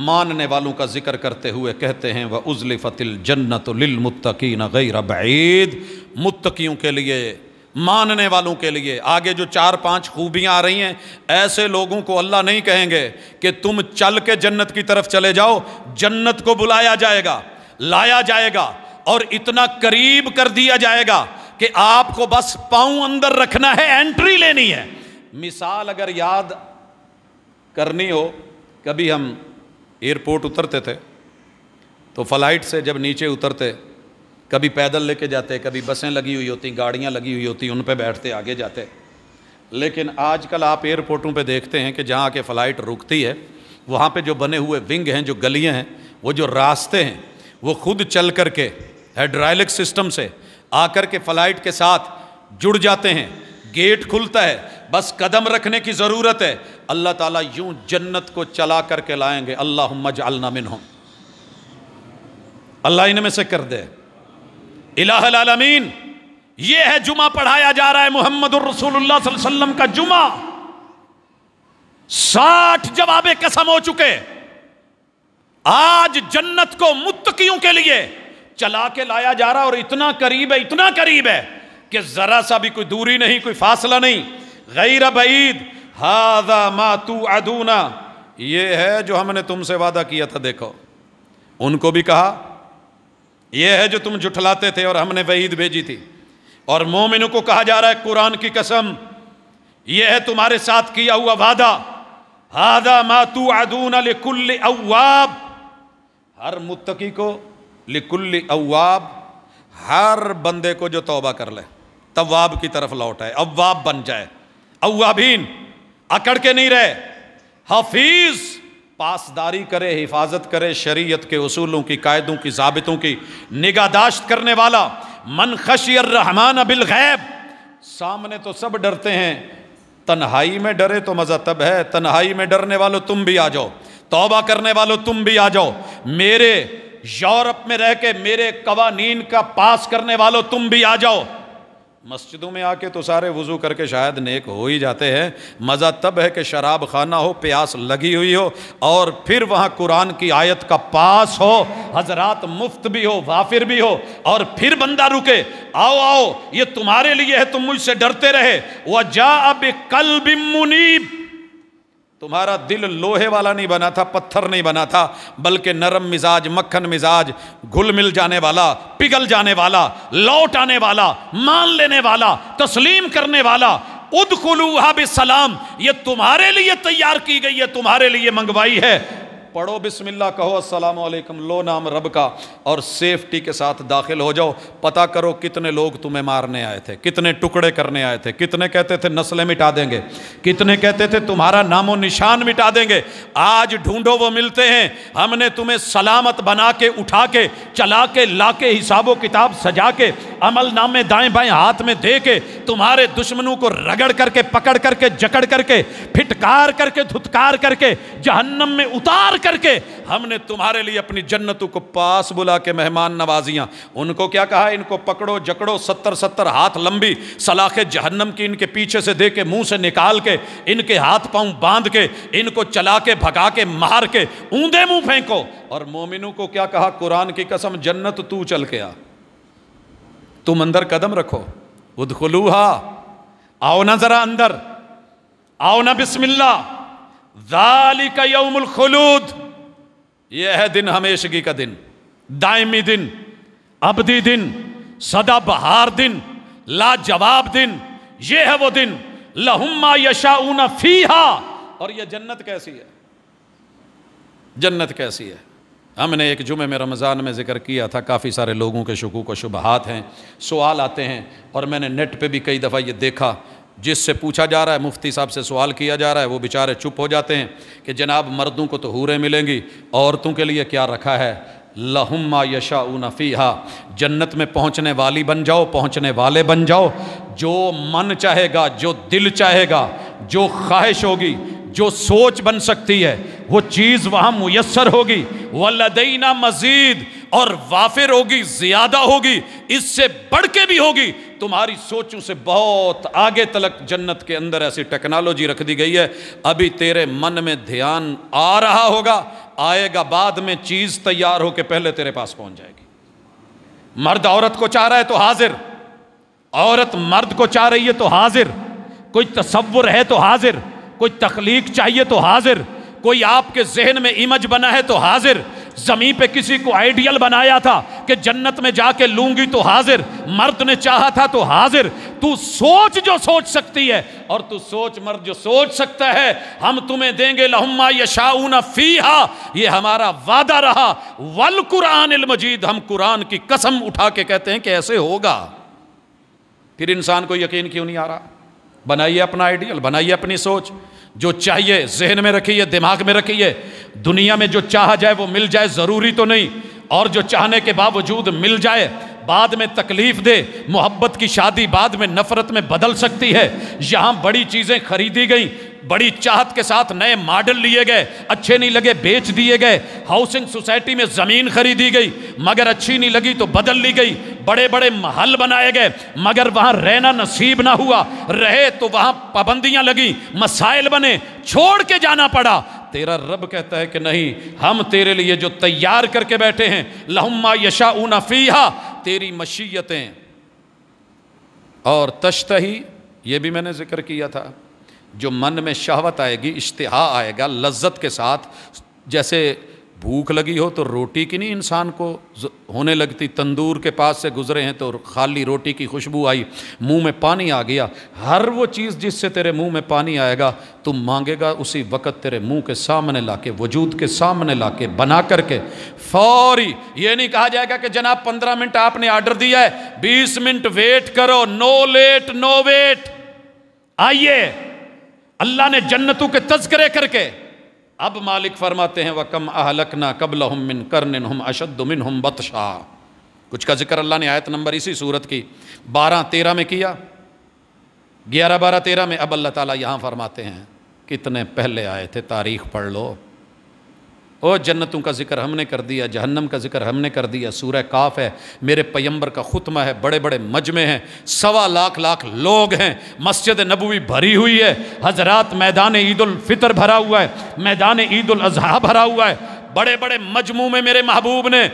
ماننے والوں کا ذکر کرتے ہوئے کہتے ہیں وَأُزْلِفَتِ الْجَنَّةُ لِلْمُتَّقِينَ غَيْرَ بَعِيدٍ، متقیوں کے لیے، ماننے والوں کے لیے۔ آگے جو 4-5 خوبیاں آ رہی ہیں، ایسے لوگوں کو اللہ نہیں کہیں گے کہ تم چل کے جنت کی طرف چلے جاؤ، جنت کو بلایا جائے گا، لایا جائے گا، اور اتنا قریب کر دیا جائے گا کہ آپ کو بس پاؤں اندر رکھنا ہے، انٹری لینی ہے۔ مثال اگر یاد کرنی ہو، کبھی ہم ایئرپورٹ اترتے تھے تو فلائٹ سے جب نیچے اترتے، کبھی پیدل لے کے جاتے، کبھی بسیں لگی ہوئی ہوتی، گاڑیاں لگی ہوئی ہوتی، ان پہ بیٹھتے آگے جاتے۔ لیکن آج کل آپ ایئرپورٹوں پہ دیکھتے ہیں کہ جہاں کے فلائٹ رکتی ہے وہاں پہ جو بنے ہوئے ونگ ہیں، جو گلیاں ہیں، وہ جو راستے ہیں، وہ خود چل کر کے ہائیڈرالک سسٹم سے آ کر کے فلائٹ کے ساتھ جڑ جاتے ہیں، گیٹ کھلتا ہے، بس قدم رکھنے کی ضرورت ہے، اللہ تعالیٰ یوں جنت کو چلا کر کے لائیں گے۔ اللہم اجعلنا منہم، اللہ ان میں سے کر دے۔ الہ العالمین، یہ ہے جمعہ پڑھایا جا رہا ہے محمد الرسول اللہ صلی اللہ علیہ وسلم کا جمعہ۔ 60 جواب قسم ہو چکے، آج جنت کو متقیوں کے لیے چلا کے لایا جا رہا، اور اتنا قریب ہے، اتنا قریب ہے کہ ذرا سا بھی کوئی دوری نہیں، کوئی فاصلہ نہیں۔ غیر بعید ھذا ما توعدون، یہ ہے جو ہم نے تم سے وعدہ کیا تھا۔ دیکھو ان کو بھی کہا یہ ہے جو تم جھٹلاتے تھے اور ہم نے وعید بھیجی تھی، اور مومنوں کو کہا جا رہا ہے قرآن کی قسم یہ ہے تمہارے ساتھ کیا ہوا وعدہ۔ ھذا ما توعدون لکل اواب، ہر متقی کو، لکل اواب، ہر بندے کو جو توبہ کر لے، تواب کی طرف لوٹ آئے، اواب بن جائے۔ اوابین اکڑ کے نہیں رہے، حفیظ پاسداری کرے، حفاظت کرے شریعت کے اصولوں کی، قاعدوں کی، ضابطوں کی نگہداشت کرنے والا۔ من خشی الرحمن بالغیب، سامنے تو سب ڈرتے ہیں، تنہائی میں ڈرے تو مزہ تب ہے۔ تنہائی میں ڈرنے والوں تم بھی آ جاؤ، توبہ کرنے والوں تم بھی آ جاؤ، میرے یورپ میں رہ کے میرے قوانین کا پاس کرنے والوں تم بھی آ جاؤ۔ مسجدوں میں آ کے تو سارے وضو کر کے شاید نیک ہو ہی جاتے ہیں، مزہ تب ہے کہ شراب خانہ ہو، پیاس لگی ہوئی ہو، اور پھر وہاں قرآن کی آیت کا پاس ہو، حضرات مفت بھی ہو، وافر بھی ہو، اور پھر بندہ رکے، آؤ آؤ یہ تمہارے لیے ہے، تم مجھ سے ڈرتے رہے۔ وَجَاءَ بِقَلْبٍ مُنِيبٍ، تمہارا دل لوہے والا نہیں بنا تھا، پتھر نہیں بنا تھا، بلکہ نرم مزاج، مکھن مزاج، گھل مل جانے والا، پگھل جانے والا، لوٹ آنے والا، مان لینے والا، تسلیم کرنے والا۔ ادخلوها بسلام، یہ تمہارے لیے تیار کی گئی ہے، تمہارے لیے منگوائی ہے۔ پڑھو بسم اللہ، کہو السلام علیکم، لو نام رب کا، اور سیفٹی کے ساتھ داخل ہو جاؤ۔ پتہ کرو کتنے لوگ تمہیں مارنے آئے تھے، کتنے ٹکڑے کرنے آئے تھے، کتنے کہتے تھے نسلیں مٹا دیں گے، کتنے کہتے تھے تمہارا نام و نشان مٹا دیں گے۔ آج ڈھونڈو وہ ملتے ہیں، ہم نے تمہیں سلامت بنا کے، اٹھا کے، چلا کے، لا کے، حساب و کتاب سجا کے، عمل نامے دائیں بائیں ہاتھ میں دے کے، تمہارے دشمنوں کو رگڑ کر کے، پکڑ کر کے، جکڑ کر کے، پھٹکار کر کے، دھتکار کر کے، جہنم میں اتار کر کے، ہم نے تمہارے لیے اپنی جنتوں کو پاس بلا کے مہمان نوازیاں۔ ان کو کیا کہا؟ ان کو پکڑو جکڑو، 70 ہاتھ لمبی سلاخ جہنم کی ان کے پیچھے سے دے کے، منہ سے نکال کے، ان کے ہاتھ پاؤں باندھ کے، ان کو چلا کے، بھگا کے، مار کے، اوندے منہ پھینکو۔ اور مومنوں کو کیا کہا؟ قرآن کی قسم جنت تو چل کے آ، تم اندر قدم رکھو۔ ادخلوہا، آؤ نا ذرا اندر، آؤ نا بسم اللہ۔ ذالک یوم الخلود، یہ ہے دن ہمیشگی کا دن، دائمی دن، ابدی دن، سدا بہار دن، لاجواب دن، یہ ہے وہ دن۔ لہم ما یشاؤون فیہا، اور یہ جنت کیسی ہے؟ جنت کیسی ہے؟ ہم نے ایک جمعے میں رمضان میں ذکر کیا تھا، کافی سارے لوگوں کے شکوک و شبہات ہیں، سوال آتے ہیں، اور میں نے نیٹ پہ بھی کئی دفعہ یہ دیکھا، جس سے پوچھا جا رہا ہے، مفتی صاحب سے سوال کیا جا رہا ہے، وہ بیچارے چپ ہو جاتے ہیں کہ جناب مردوں کو تو حوریں ملیں گی، عورتوں کے لیے کیا رکھا ہے؟ لہم ما یشاؤون فیہا، جنت میں پہنچنے والی بن جاؤ، پہنچنے والے بن جاؤ، جو من چاہے گا، جو دل چاہے گا، جو خواہش ہوگی، جو سوچ بن سکتی ہے، وہ چیز وہاں میسر ہوگی۔ وَلَدَيْنَا مزید، اور وافر ہوگی، زیادہ ہوگی، اس سے بڑھ کے بھی ہوگی، تمہاری سوچوں سے بہت آگے تلک جنت کے اندر ایسی ٹیکنالوجی رکھ دی گئی ہے۔ ابھی تیرے من میں دھیان آ رہا ہوگا، آئے گا بعد میں، چیز تیار ہو کے پہلے تیرے پاس پہنچ جائے گی۔ مرد عورت کو چاہ رہا ہے تو حاضر، عورت مرد کو چاہ رہی ہے تو حاضر، کوئی تصور ہے تو حاضر، کوئی تخلیق چاہیے تو حاضر، کوئی آپ کے ذہن میں امیج بنا ہے تو حاضر، زمین پہ کسی کو آئیڈیل بنایا تھا کہ جنت میں جا کے لوں گی تو حاضر، مرد نے چاہا تھا تو حاضر۔ تو سوچ جو سوچ سکتی ہے، اور تو سوچ مرد جو سوچ سکتا ہے، ہم تمہیں دیں گے لہم ما یشاؤون فیہا، یہ ہمارا وعدہ رہا۔ والقرآن المجید، ہم قرآن کی قسم اٹھا کے کہتے ہیں کہ ایسے ہوگا۔ پھر انسان کو یقین کیوں نہیں آ رہا؟ بنائیے اپنا آئیڈیل، بنائیے اپنی سوچ، جو چاہیے ذہن میں رکھیے، دماغ میں رکھیے۔ دنیا میں جو چاہا جائے وہ مل جائے ضروری تو نہیں، اور جو چاہنے کے باوجود مل جائے بعد میں تکلیف دے، محبت کی شادی بعد میں نفرت میں بدل سکتی ہے۔ یہاں بڑی چیزیں خریدی گئیں، بڑی چاہت کے ساتھ نئے ماڈل لیے گئے، اچھے نہیں لگے بیچ دیے گئے، ہاؤسنگ سوسائٹی میں زمین خریدی گئی مگر اچھی نہیں لگی تو بدل لی گئی، بڑے بڑے محل بنائے گئے مگر وہاں رہنا نصیب نہ ہوا، رہے تو وہاں پابندیاں لگیں، مسائل بنے، چھوڑ کے جانا پڑا۔ تیرا رب کہتا ہے کہ نہیں، ہم تیرے لیے جو تیار کر کے بیٹھے ہیں، لَهُمْ مَا يَشَاءُونَ فِيهَا، تیری مشیتیں اور تشتہی، یہ بھی میں نے ذکر کیا تھا، جو من میں شہوت آئے گی، اشتہا آئے گا لذت کے ساتھ، جیسے بھوک لگی ہو تو روٹی کی نہیں انسان کو ہونے لگتی، تندور کے پاس سے گزرے ہیں تو خالی روٹی کی خوشبو آئی، منہ میں پانی آ گیا، ہر وہ چیز جس سے تیرے منہ میں پانی آئے گا تم مانگے گا اسی وقت تیرے منہ کے سامنے لا کے، وجود کے سامنے لا کے، بنا کر کے فوری۔ یہ نہیں کہا جائے گا کہ جناب 15 منٹ آپ نے آرڈر دیا ہے، 20 منٹ ویٹ کرو، نو لیٹ نو ویٹ۔ آئیے اللہ نے جنتوں کے تذکرے کر کے اب مالک فرماتے ہیں وَكَمْ أَهْلَكْنَا قَبْلَهُمْ مِنْ قَرْنٍ هُمْ أَشَدُّ مِنْهُمْ بَطْشًا۔ کچھ کا ذکر اللہ نے آیت نمبر اسی صورت کی 12-13 میں کیا، 11-12-13 میں، اب اللہ تعالیٰ یہاں فرماتے ہیں کتنے پہلے آئے تھے، تاریخ پڑھ لو۔ او جنتوں کا ذکر ہم نے کر دیا، جہنم کا ذکر ہم نے کر دیا، سورہ کاف ہے، میرے پیمبر کا خطمہ ہے، بڑے بڑے مجمع ہیں، 1.25 لاکھ لوگ ہیں، مسجد نبوی بھری ہوئی ہے، حضرات میدان عید الفطر بھرا ہوا ہے، میدان عید الاضحیٰ بھرا ہوا ہے، بڑے بڑے مجموع میں میرے محبوب نے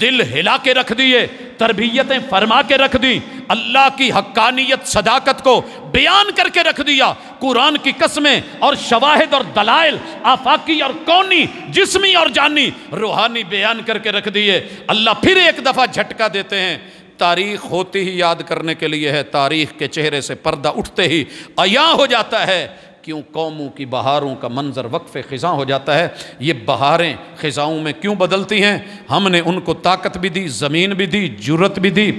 دل ہلا کے رکھ دیے، تربیتیں فرما کے رکھ دی، اللہ کی حقانیت صداقت کو بیان کر کے رکھ دیا، قرآن کی قسمیں اور شواہد اور دلائل آفاقی اور کونی، جسمی اور جانی، روحانی بیان کر کے رکھ دیے۔ اللہ پھر ایک دفعہ جھٹکا دیتے ہیں، تاریخ ہوتی ہی یاد کرنے کے لیے ہے، تاریخ کے چہرے سے پردہ اٹھتے ہی عیاں ہو جاتا ہے، کیوں قوموں کی بہاروں کا منظر وقف خزاں ہو جاتا ہے۔ یہ بہاریں خزاؤں میں کیوں بدلتی ہیں؟ ہم نے ان کو طاقت بھی دی، زمین بھی دی، جرت بھی دی،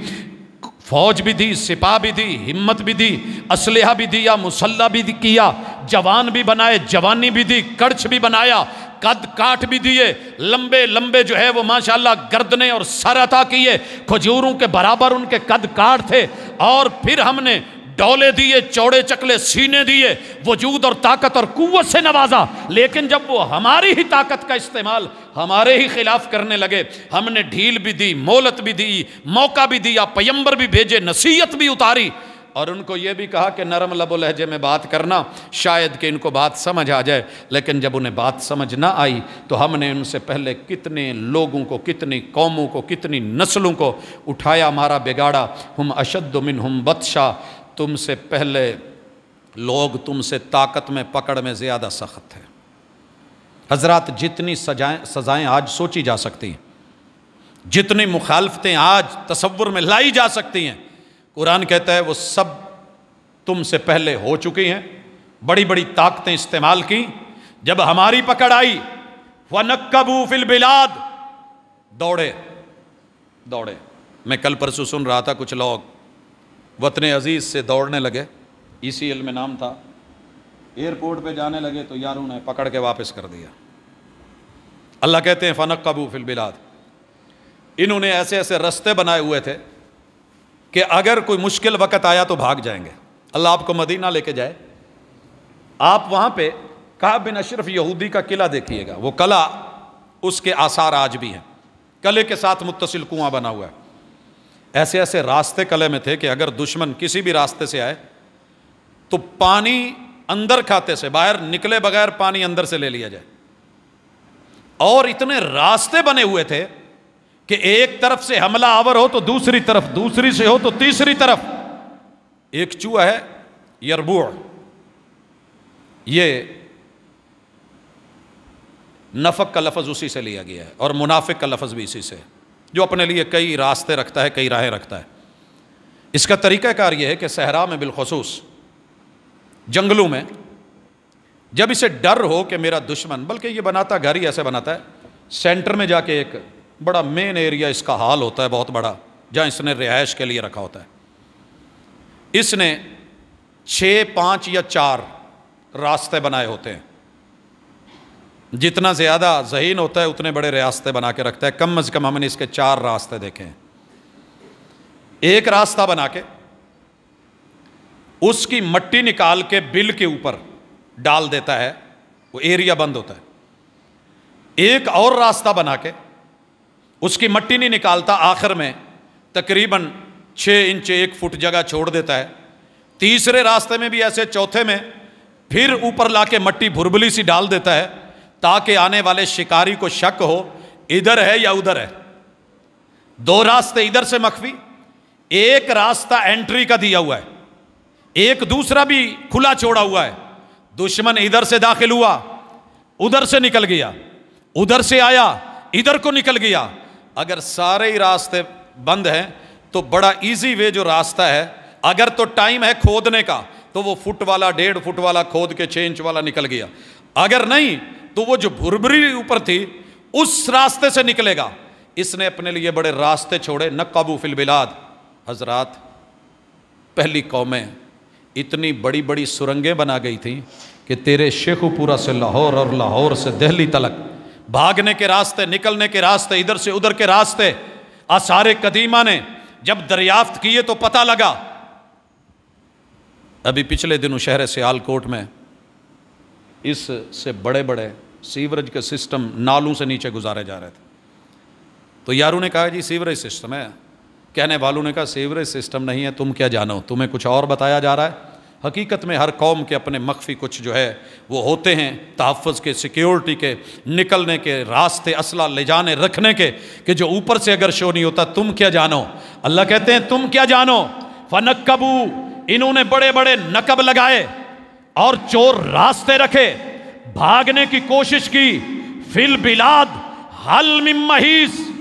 فوج بھی دی، سپاہ بھی دی، ہمت بھی دی، اسلحہ بھی دیا، مسلح بھی کیا، جوان بھی بنائے، جوانی بھی دی، کڑچھ بھی بنایا، قد کاٹ بھی دیے، لمبے لمبے جو ہے وہ ماشاءاللہ گردنے اور سر عطا کیے، کھجوروں کے برابر ان کے قد کاٹ تھے، اور پھر ہم نے ڈولے دیے، چوڑے چکلے سینے دیے، وجود اور طاقت اور قوت سے نوازا، لیکن جب وہ ہماری ہی طاقت کا استعمال ہمارے ہی خلاف کرنے لگے، ہم نے ڈھیل بھی دی، مہلت بھی دی، موقع بھی دیا، پیمبر بھی بھیجے، نصیحت بھی اتاری، اور ان کو یہ بھی کہا کہ نرم لب و لہجے میں بات کرنا، شاید کہ ان کو بات سمجھ آ جائے، لیکن جب انہیں بات سمجھ نہ آئی تو ہم نے ان سے پہلے کتنے لوگوں کو، کتنی قوموں کو، کتنی نسلوں کو اٹھایا، مارا، بگاڑا۔ ہم اشد منہم بطشا، تم سے پہلے لوگ تم سے طاقت میں، پکڑ میں زیادہ سخت ہیں۔ حضرات جتنی سزائیں آج سوچی جا سکتی ہیں، جتنی مخالفتیں آج تصور میں لائی جا سکتی ہیں، قرآن کہتا ہے وہ سب تم سے پہلے ہو چکی ہیں۔ بڑی بڑی طاقتیں استعمال کی، جب ہماری پکڑ آئی وَنَكَّبُوا فِي الْبِلَادِ، دوڑے۔ میں کل پرسوں سن رہا تھا کچھ لوگ وطن عزیز سے دوڑنے لگے، ECL میں نام تھا، ایئرپورٹ پہ جانے لگے تو یاروں نے پکڑ کے واپس کر دیا۔ اللہ کہتے ہیں فَنَكَّبُوا فِي الْبِلَادِ، انہوں نے ایسے ایسے رستے بنائے ہوئے تھے کہ اگر کوئی مشکل وقت آیا تو بھاگ جائیں گے۔ اللہ آپ کو مدینہ لے کے جائے، آپ وہاں پہ کعب بن اشرف یہودی کا قلعہ دیکھیے گا، وہ قلعہ اس کے آثار آج بھی ہیں، قلعے کے ساتھ متصل کنواں بنا ہوا ہے، ایسے ایسے راستے قلعے میں تھے کہ اگر دشمن کسی بھی راستے سے آئے تو پانی اندر کھاتے سے، باہر نکلے بغیر پانی اندر سے لے لیا جائے، اور اتنے راستے بنے ہوئے تھے کہ ایک طرف سے حملہ آور ہو تو دوسری طرف، دوسری سے ہو تو تیسری طرف۔ ایک چوہا ہے یربوع، یہ نفق کا لفظ اسی سے لیا گیا ہے، اور منافق کا لفظ بھی اسی سے، جو اپنے لیے کئی راستے رکھتا ہے، کئی راہیں رکھتا ہے۔ اس کا طریقہ کار یہ ہے کہ صحرا میں بالخصوص جنگلوں میں جب اسے ڈر ہو کہ میرا دشمن، بلکہ یہ بناتا گھر ہی ایسے بناتا ہے، سینٹر میں جا کے ایک بڑا مین ایریا اس کا حال ہوتا ہے بہت بڑا، جہاں اس نے رہائش کے لیے رکھا ہوتا ہے۔ اس نے 6، 5 یا 4 راستے بنائے ہوتے ہیں، جتنا زیادہ ذہین ہوتا ہے اتنے بڑے راستے بنا کے رکھتا ہے۔ کم از کم ہم نے اس کے 4 راستے دیکھے ہیں۔ ایک راستہ بنا کے اس کی مٹی نکال کے بل کے اوپر ڈال دیتا ہے، وہ ایریا بند ہوتا ہے، ایک اور راستہ بنا کے اس کی مٹی نہیں نکالتا، آخر میں تقریباً 6 انچ 1 فٹ جگہ چھوڑ دیتا ہے، تیسرے راستے میں بھی ایسے، چوتھے میں پھر اوپر لا کے مٹی بھربلی سی ڈال دیتا ہے تاکہ آنے والے شکاری کو شک ہو ادھر ہے یا ادھر ہے۔ 2 راستے ادھر سے مخفی، ایک راستہ انٹری کا دیا ہوا ہے، ایک دوسرا بھی کھلا چھوڑا ہوا ہے، دشمن ادھر سے داخل ہوا ادھر سے نکل گیا، ادھر سے آیا ادھر کو نکل گیا۔ اگر سارے ہی راستے بند ہیں تو بڑا ایزی وے جو راستہ ہے، اگر تو ٹائم ہے کھودنے کا تو وہ فٹ والا 1.5 فٹ والا کھود کے 6 انچ والا نکل گیا، اگر نہیں تو وہ جو بھربری اوپر تھی اس راستے سے نکلے گا۔ اس نے اپنے لیے بڑے راستے چھوڑے، نقبوا فی البلاد۔ حضرات، پہلی قومیں اتنی بڑی بڑی سرنگیں بنا گئی تھیں کہ تیرے شیخو پورا سے لاہور اور لاہور سے دہلی تلک بھاگنے کے راستے، نکلنے کے راستے، ادھر سے ادھر کے راستے آثار قدیمہ نے جب دریافت کیے تو پتہ لگا۔ ابھی پچھلے دنوں شہر سیالکوٹ میں اس سے بڑے بڑے سیوریج کے سسٹم نالوں سے نیچے گزارے جا رہے تھے، تو یاروں نے کہا جی سیوریج سسٹم ہے، کہنے والوں نے کہا سیوریج سسٹم نہیں ہے، تم کیا جانو، تمہیں کچھ اور بتایا جا رہا ہے۔ حقیقت میں ہر قوم کے اپنے مخفی کچھ جو ہے وہ ہوتے ہیں، تحفظ کے، سیکیورٹی کے، نکلنے کے راستے، اسلحہ لے جانے رکھنے کے، کہ جو اوپر سے اگر شو نہیں ہوتا تم کیا جانو۔ اللہ کہتے ہیں تم کیا جانو۔ فَنَكَّبُوا، انہوں نے بڑے بڑے نقب لگائے اور چور راستے رکھے، بھاگنے کی کوشش کی۔ فِي الْبِلَادِ هَلْ مِن مَّحِيصٍ،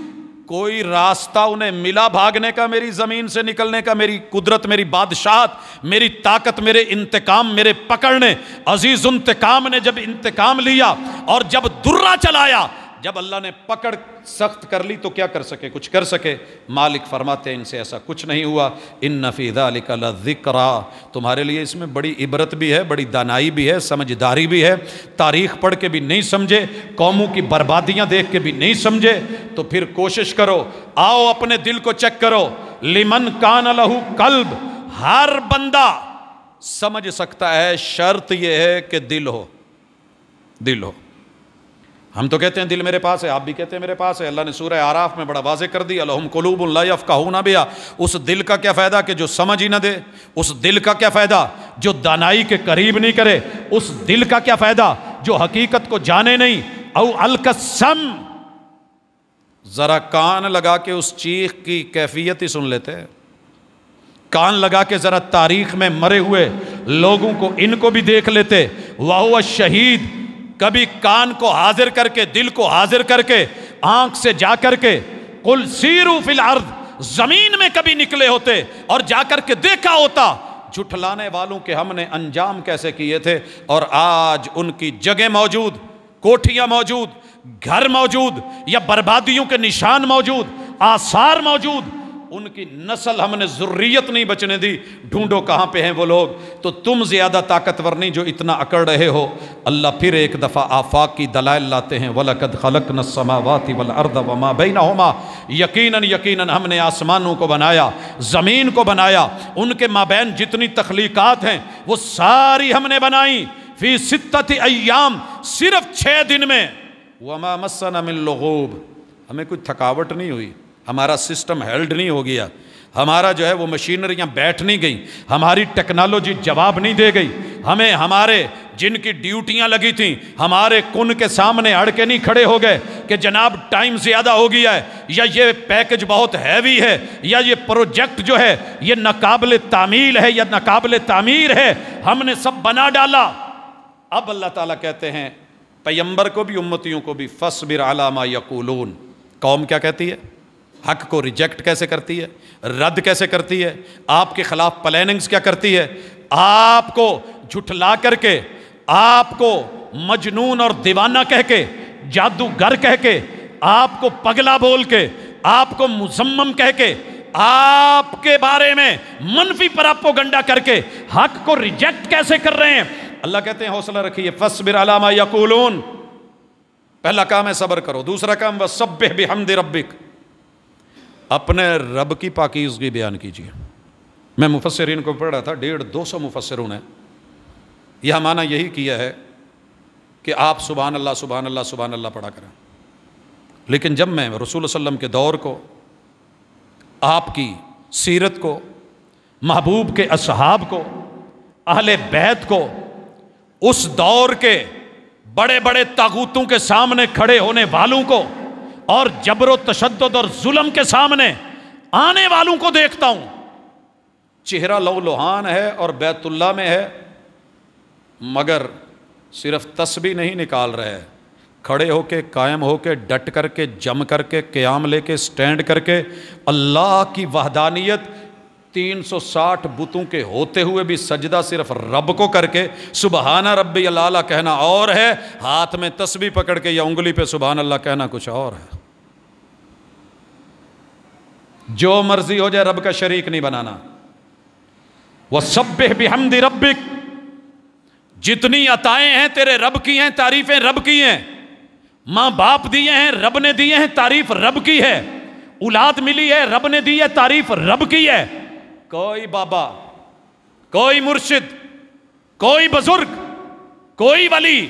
کوئی راستہ انہیں ملا بھاگنے کا، میری زمین سے نکلنے کا، میری قدرت، میری بادشاہت، میری طاقت، میرے انتقام، میرے پکڑنے۔ عزیز انتقام نے جب انتقام لیا اور جب درہ چلایا، جب اللہ نے پکڑ سخت کر لی تو کیا کر سکے؟ کچھ کر سکے؟ مالک فرماتے ہیں ان سے ایسا کچھ نہیں ہوا۔ ان فی ذلک لذکریٰ، تمہارے لیے اس میں بڑی عبرت بھی ہے، بڑی دانائی بھی ہے، سمجھداری بھی ہے۔ تاریخ پڑھ کے بھی نہیں سمجھے، قوموں کی بربادیاں دیکھ کے بھی نہیں سمجھے، تو پھر کوشش کرو، آؤ اپنے دل کو چیک کرو۔ لمن کان لہ قلب، ہر بندہ سمجھ سکتا ہے، شرط یہ ہے کہ دل ہو، دل ہو۔ ہم تو کہتے ہیں دل میرے پاس ہے، آپ بھی کہتے ہیں میرے پاس ہے۔ اللہ نے سورہ اعراف میں بڑا واضح کر دیا، لہم قلوب لا یفقہون بہا، اس دل کا کیا فائدہ کہ جو سمجھ ہی نہ دے، اس دل کا کیا فائدہ جو دانائی کے قریب نہیں کرے، اس دل کا کیا فائدہ جو حقیقت کو جانے نہیں۔ او القسم، ذرا کان لگا کے اس چیخ کی کیفیت ہی سن لیتے، کان لگا کے ذرا تاریخ میں مرے ہوئے لوگوں کو، ان کو بھی دیکھ لیتے۔ وَهُوَ الشہید، کبھی کان کو حاضر کر کے، دل کو حاضر کر کے، آنکھ سے جا کر کے قُلْ سِیرُوا فِی الْأَرْضِ، زمین میں کبھی نکلے ہوتے اور جا کر کے دیکھا ہوتا جھٹلانے والوں کے ہم نے انجام کیسے کیے تھے، اور آج ان کی جگہ موجود، کوٹھیاں موجود، گھر موجود، یا بربادیوں کے نشان موجود، آثار موجود، ان کی نسل ہم نے ذریت نہیں بچنے دی۔ ڈھونڈو کہاں پہ ہیں وہ لوگ، تو تم زیادہ طاقتور نہیں جو اتنا اکڑ رہے ہو۔ اللہ پھر ایک دفعہ آفاق کی دلائل لاتے ہیں، وَلَقَدْ خَلَقْنَا السَّمَاوَاتِ وَالْأَرْضَ وَمَا بَيْنَهُمَا، یقیناً ہم نے آسمانوں کو بنایا، زمین کو بنایا، ان کے مابین جتنی تخلیقات ہیں وہ ساری ہم نے بنائی، فی 6 ایام، صرف 6 دن میں، وَمَا مَسَّنَا مِن لُغُوبٍ، ہمیں کوئی تھکاوٹ نہیں ہوئی، ہمارا سسٹم ہیلڈ نہیں ہو گیا، ہمارا جو ہے وہ مشینریاں بیٹھ نہیں گئیں، ہماری ٹیکنالوجی جواب نہیں دے گئی، ہمیں ہمارے جن کی ڈیوٹیاں لگی تھیں ہمارے کن کے سامنے اڑ کے نہیں کھڑے ہو گئے کہ جناب ٹائم زیادہ ہو گیا ہے، یا یہ پیکج بہت ہیوی ہے، یا یہ پروجیکٹ جو ہے یہ ناقابل تعمیل ہے یا ناقابل تعمیر ہے، ہم نے سب بنا ڈالا۔ اب اللہ تعالیٰ کہتے ہیں پیغمبر کو بھی امتیوں کو بھی، فَاصْبِرْ عَلَىٰ مَا يَقُولُونَ، قوم کیا کہتی ہے، حق کو ریجیکٹ کیسے کرتی ہے، رد کیسے کرتی ہے، آپ کے خلاف پلاننگز کیا کرتی ہے، آپ کو جھٹلا کر کے، آپ کو مجنون اور دیوانہ کہہ کے، جادوگر کہہ کے، آپ کو پگلا بول کے، آپ کو مذمم کہہ کے، آپ کے بارے میں منفی پراپوگنڈا کر کے حق کو ریجیکٹ کیسے کر رہے ہیں۔ اللہ کہتے ہیں حوصلہ رکھیے، فَاصْبِرْ عَلَىٰ مَا يَقُولُونَ، پہلا کام ہے صبر کرو، دوسرا کام وَسَبِّحْ بِحَمْدِ رَبِّكَ، اپنے رب کی پاکیزگی بیان کیجیے۔ میں مفسرین کو پڑھ رہا تھا، 150-200 مفسروں نے یہ معنی یہی کیا ہے کہ آپ سبحان اللہ سبحان اللہ سبحان اللہ پڑھا کریں. لیکن جب میں رسول اللہ صلی اللہ علیہ وسلم کے دور کو، آپ کی سیرت کو، محبوب کے اصحاب کو، اہل بیت کو، اس دور کے بڑے بڑے طاغوتوں کے سامنے کھڑے ہونے والوں کو اور جبر و تشدد اور ظلم کے سامنے آنے والوں کو دیکھتا ہوں، چہرہ لو لوہان ہے اور بیت اللہ میں ہے، مگر صرف تسبیح نہیں نکال رہے، کھڑے ہو کے، قائم ہو کے، ڈٹ کر کے، جم کر کے، قیام لے کے، سٹینڈ کر کے اللہ کی وحدانیت 360 بتوں کے ہوتے ہوئے بھی سجدہ صرف رب کو کر کے سبحان ربی العالی کہنا اور ہے، ہاتھ میں تسبیح پکڑ کے یا انگلی پہ سبحان اللہ کہنا کچھ اور ہے. جو مرضی ہو جائے رب کا شریک نہیں بنانا. وَسَبِّحْ بِحَمْدِ رَبِّكَ، جتنی عطائیں ہیں تیرے رب کی ہیں، تعریفیں رب کی ہیں، ماں باپ دیے ہیں رب نے دیے ہیں، تعریف رب کی ہے، اولاد ملی ہے رب نے دی ہے، تعریف رب کی ہے. کوئی بابا، کوئی مرشد، کوئی بزرگ، کوئی ولی،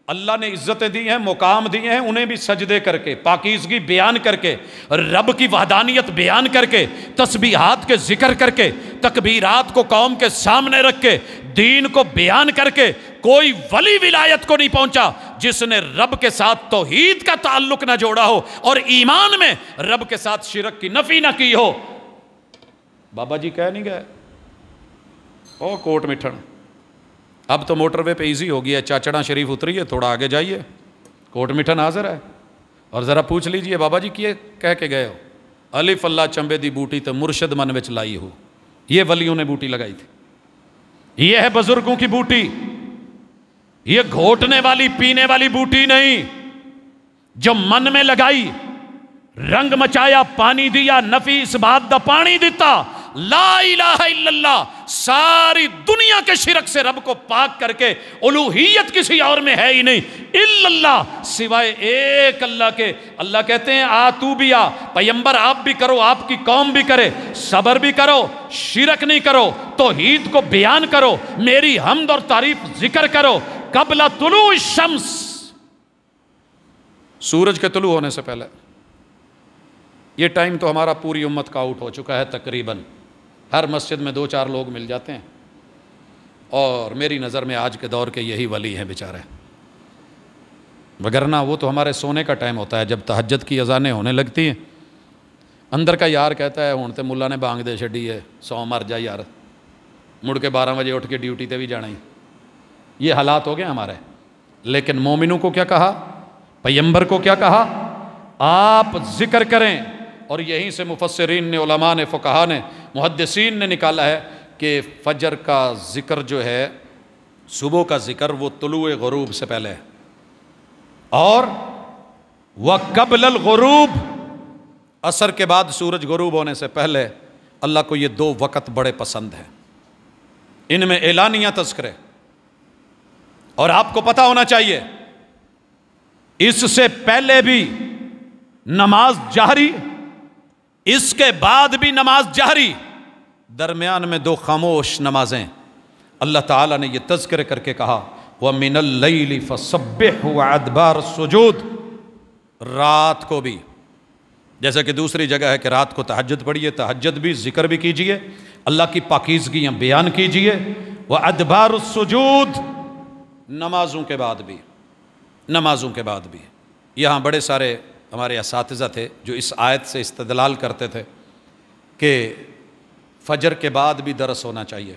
اللہ نے عزتیں دی ہیں، مقام دیے ہیں، انہیں بھی سجدے کر کے، پاکیزگی بیان کر کے، رب کی وحدانیت بیان کر کے، تسبیحات کے ذکر کر کے، تکبیرات کو قوم کے سامنے رکھ کے، دین کو بیان کر کے، کوئی ولی ولایت کو نہیں پہنچا جس نے رب کے ساتھ توحید کا تعلق نہ جوڑا ہو اور ایمان میں رب کے ساتھ شرک کی نفی نہ کی ہو. بابا جی کہہ نہیں گئے او کوٹ مٹھن، اب تو موٹر وے پہ ایزی ہو گیا ہے، چاچڑا شریف اتریے، تھوڑا آگے جائیے، کوٹ مٹھن حاضر ہے. اور ذرا پوچھ لیجئے بابا جی کیے کہہ کے گئے ہو، الف اللہ چمبے دی بوٹی تو مرشد من وچ لائی ہو. یہ ولیوں نے بوٹی لگائی تھی، یہ ہے بزرگوں کی بوٹی، یہ گھوٹنے والی پینے والی بوٹی نہیں، جو من میں لگائی، رنگ مچایا، پانی دیا، نفی اس بات دا پانی دیتا، لا الہ الا اللہ، ساری دنیا کے شرک سے رب کو پاک کر کے، الوہیت کسی اور میں ہے ہی نہیں، الا اللہ، سوائے ایک اللہ کے. اللہ کہتے ہیں آتو بیا، پیمبر آپ بھی کرو، آپ کی قوم بھی کرے، صبر بھی کرو، شرک نہیں کرو، توحید کو بیان کرو، میری حمد اور تعریف ذکر کرو. قبل طلوع الشمس، سورج کے طلوع ہونے سے پہلے. یہ ٹائم تو ہمارا پوری امت کا آؤٹ ہو چکا ہے تقریباً، ہر مسجد میں 2-4 لوگ مل جاتے ہیں، اور میری نظر میں آج کے دور کے یہی ولی ہیں بیچارے. وگرنہ وہ تو ہمارے سونے کا ٹائم ہوتا ہے، جب تہجد کی اذانیں ہونے لگتی ہیں، اندر کا یار کہتا ہے ہوں تے ملا نے بانگ دے چھڈی ہے، سو مر جا یار، مڑ کے 12 بجے اٹھ کے ڈیوٹی تے بھی جانا ہی. یہ حالات ہو گئے ہمارے. لیکن مومنوں کو کیا کہا، پیمبر کو کیا کہا، آپ ذکر کریں. اور یہیں سے مفسرین نے، علماء نے، فقہاء نے، محدثین نے نکالا ہے کہ فجر کا ذکر جو ہے، صبح کا ذکر، وہ طلوع غروب سے پہلے ہے، اور وَقَبْلَ الْغُرُوبِ، عصر کے بعد سورج غروب ہونے سے پہلے. اللہ کو یہ 2 وقت بڑے پسند ہیں، ان میں اعلانیہ تذکرے. اور آپ کو پتہ ہونا چاہیے اس سے پہلے بھی نماز جہری، اس کے بعد بھی نماز جہری، درمیان میں 2 خاموش نمازیں. اللہ تعالیٰ نے یہ تذکرے کر کے کہا وَمِنَ اللَّيْلِ فَسَبِّحْهُ وَأَدْبَارَ السُّجُودِ، رات کو بھی، جیسا کہ دوسری جگہ ہے کہ رات کو تہجد پڑھیے، تہجد بھی، ذکر بھی کیجئے، اللہ کی پاکیزگیاں بیان کیجئے. وَأَدْبَارُ السُّجُودِ، نمازوں کے بعد بھی، نمازوں کے بعد بھی. یہاں بڑے سارے ہمارے اساتذہ تھے جو اس آیت سے استدلال کرتے تھے کہ فجر کے بعد بھی درس ہونا چاہیے،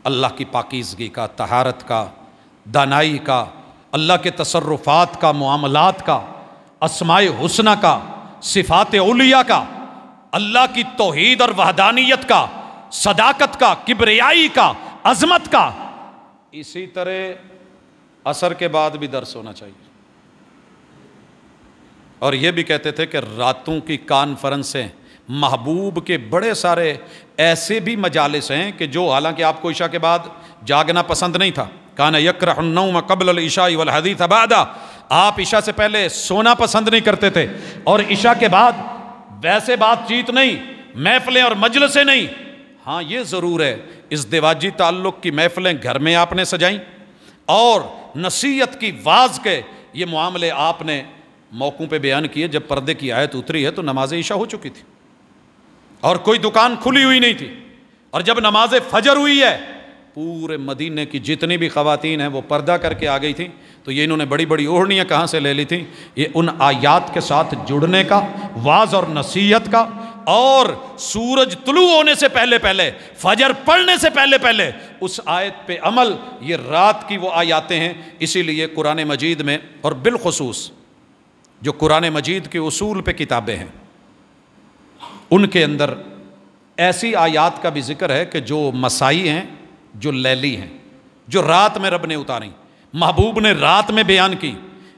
اللہ کی پاکیزگی کا، طہارت کا، دانائی کا، اللہ کے تصرفات کا، معاملات کا، اسماء حسنہ کا، صفات علیہ کا، اللہ کی توحید اور وحدانیت کا، صداقت کا، کبریائی کا، عظمت کا. اسی طرح عصر کے بعد بھی درس ہونا چاہیے. اور یہ بھی کہتے تھے کہ راتوں کی کانفرنسیں، محبوب کے بڑے سارے ایسے بھی مجالس ہیں کہ جو حالانکہ آپ کو عشاء کے بعد جاگنا پسند نہیں تھا، کان یکرہ النوم قبل العشاء والحدیث بعد، آپ عشاء سے پہلے سونا پسند نہیں کرتے تھے، اور عشاء کے بعد ویسے بات چیت نہیں، محفلیں اور مجلسیں نہیں، ہاں یہ ضرور ہے ازدواجی تعلق کی محفلیں گھر میں آپ نے سجائیں اور نصیحت کی واز کے یہ معاملے آپ نے موقعوں پہ بیان کیے. جب پردے کی آیت اتری ہے تو نماز عشاء ہو چکی تھی اور کوئی دکان کھلی ہوئی نہیں تھی, اور جب نماز فجر ہوئی ہے پورے مدینے کی جتنی بھی خواتین ہیں وہ پردہ کر کے آ گئی تھیں. تو یہ انہوں نے بڑی بڑی اوڑھنیاں کہاں سے لے لی تھیں؟ یہ ان آیات کے ساتھ جڑنے کا, واز اور نصیحت کا, اور سورج طلوع ہونے سے پہلے پہلے, فجر پڑھنے سے پہلے پہلے اس آیت پہ عمل, یہ رات کی وہ آیاتیں ہیں. اسی لیے قرآن مجید میں, اور بالخصوص جو قرآن مجید کے اصول پہ کتابیں ہیں, ان کے اندر ایسی آیات کا بھی ذکر ہے کہ جو مسائی ہیں, جو لیلی ہیں, جو رات میں رب نے اتاری, محبوب نے رات میں بیان کی,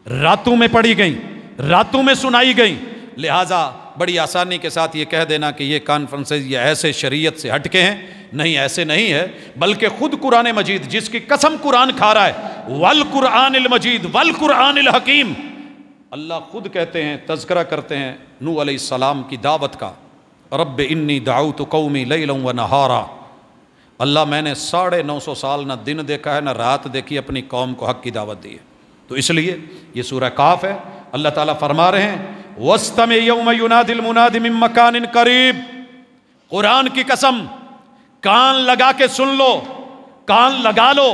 راتوں میں پڑھی گئیں, راتوں میں سنائی گئیں. لہٰذا بڑی آسانی کے ساتھ یہ کہہ دینا کہ یہ کانفرنسز یہ ایسے شریعت سے ہٹ کے ہیں, نہیں, ایسے نہیں ہے. بلکہ خود قرآن مجید, جس کی قسم قرآن کھا رہا ہے, والقرآن المجید والقرآن الحکیم, اللہ خود کہتے ہیں, تذکرہ کرتے ہیں نوح علیہ السلام کی دعوت کا, رب انی دعوت قومی لیلا و نہارا, اللہ میں نے 950 سال نہ دن دیکھا ہے نہ رات دیکھی, اپنی قوم کو حق کی دعوت دی ہے. تو اس لیے یہ سورہ کاف ہے. اللہ تعالیٰ فرما رہے ہیں وَاسْتَمِعْ يَوْمَ يُنَادِ الْمُنَادِ مِن مَّكَانٍ قَرِيبٍ, قرآن کی قسم, کان لگا کے سن لو, کان لگا لو,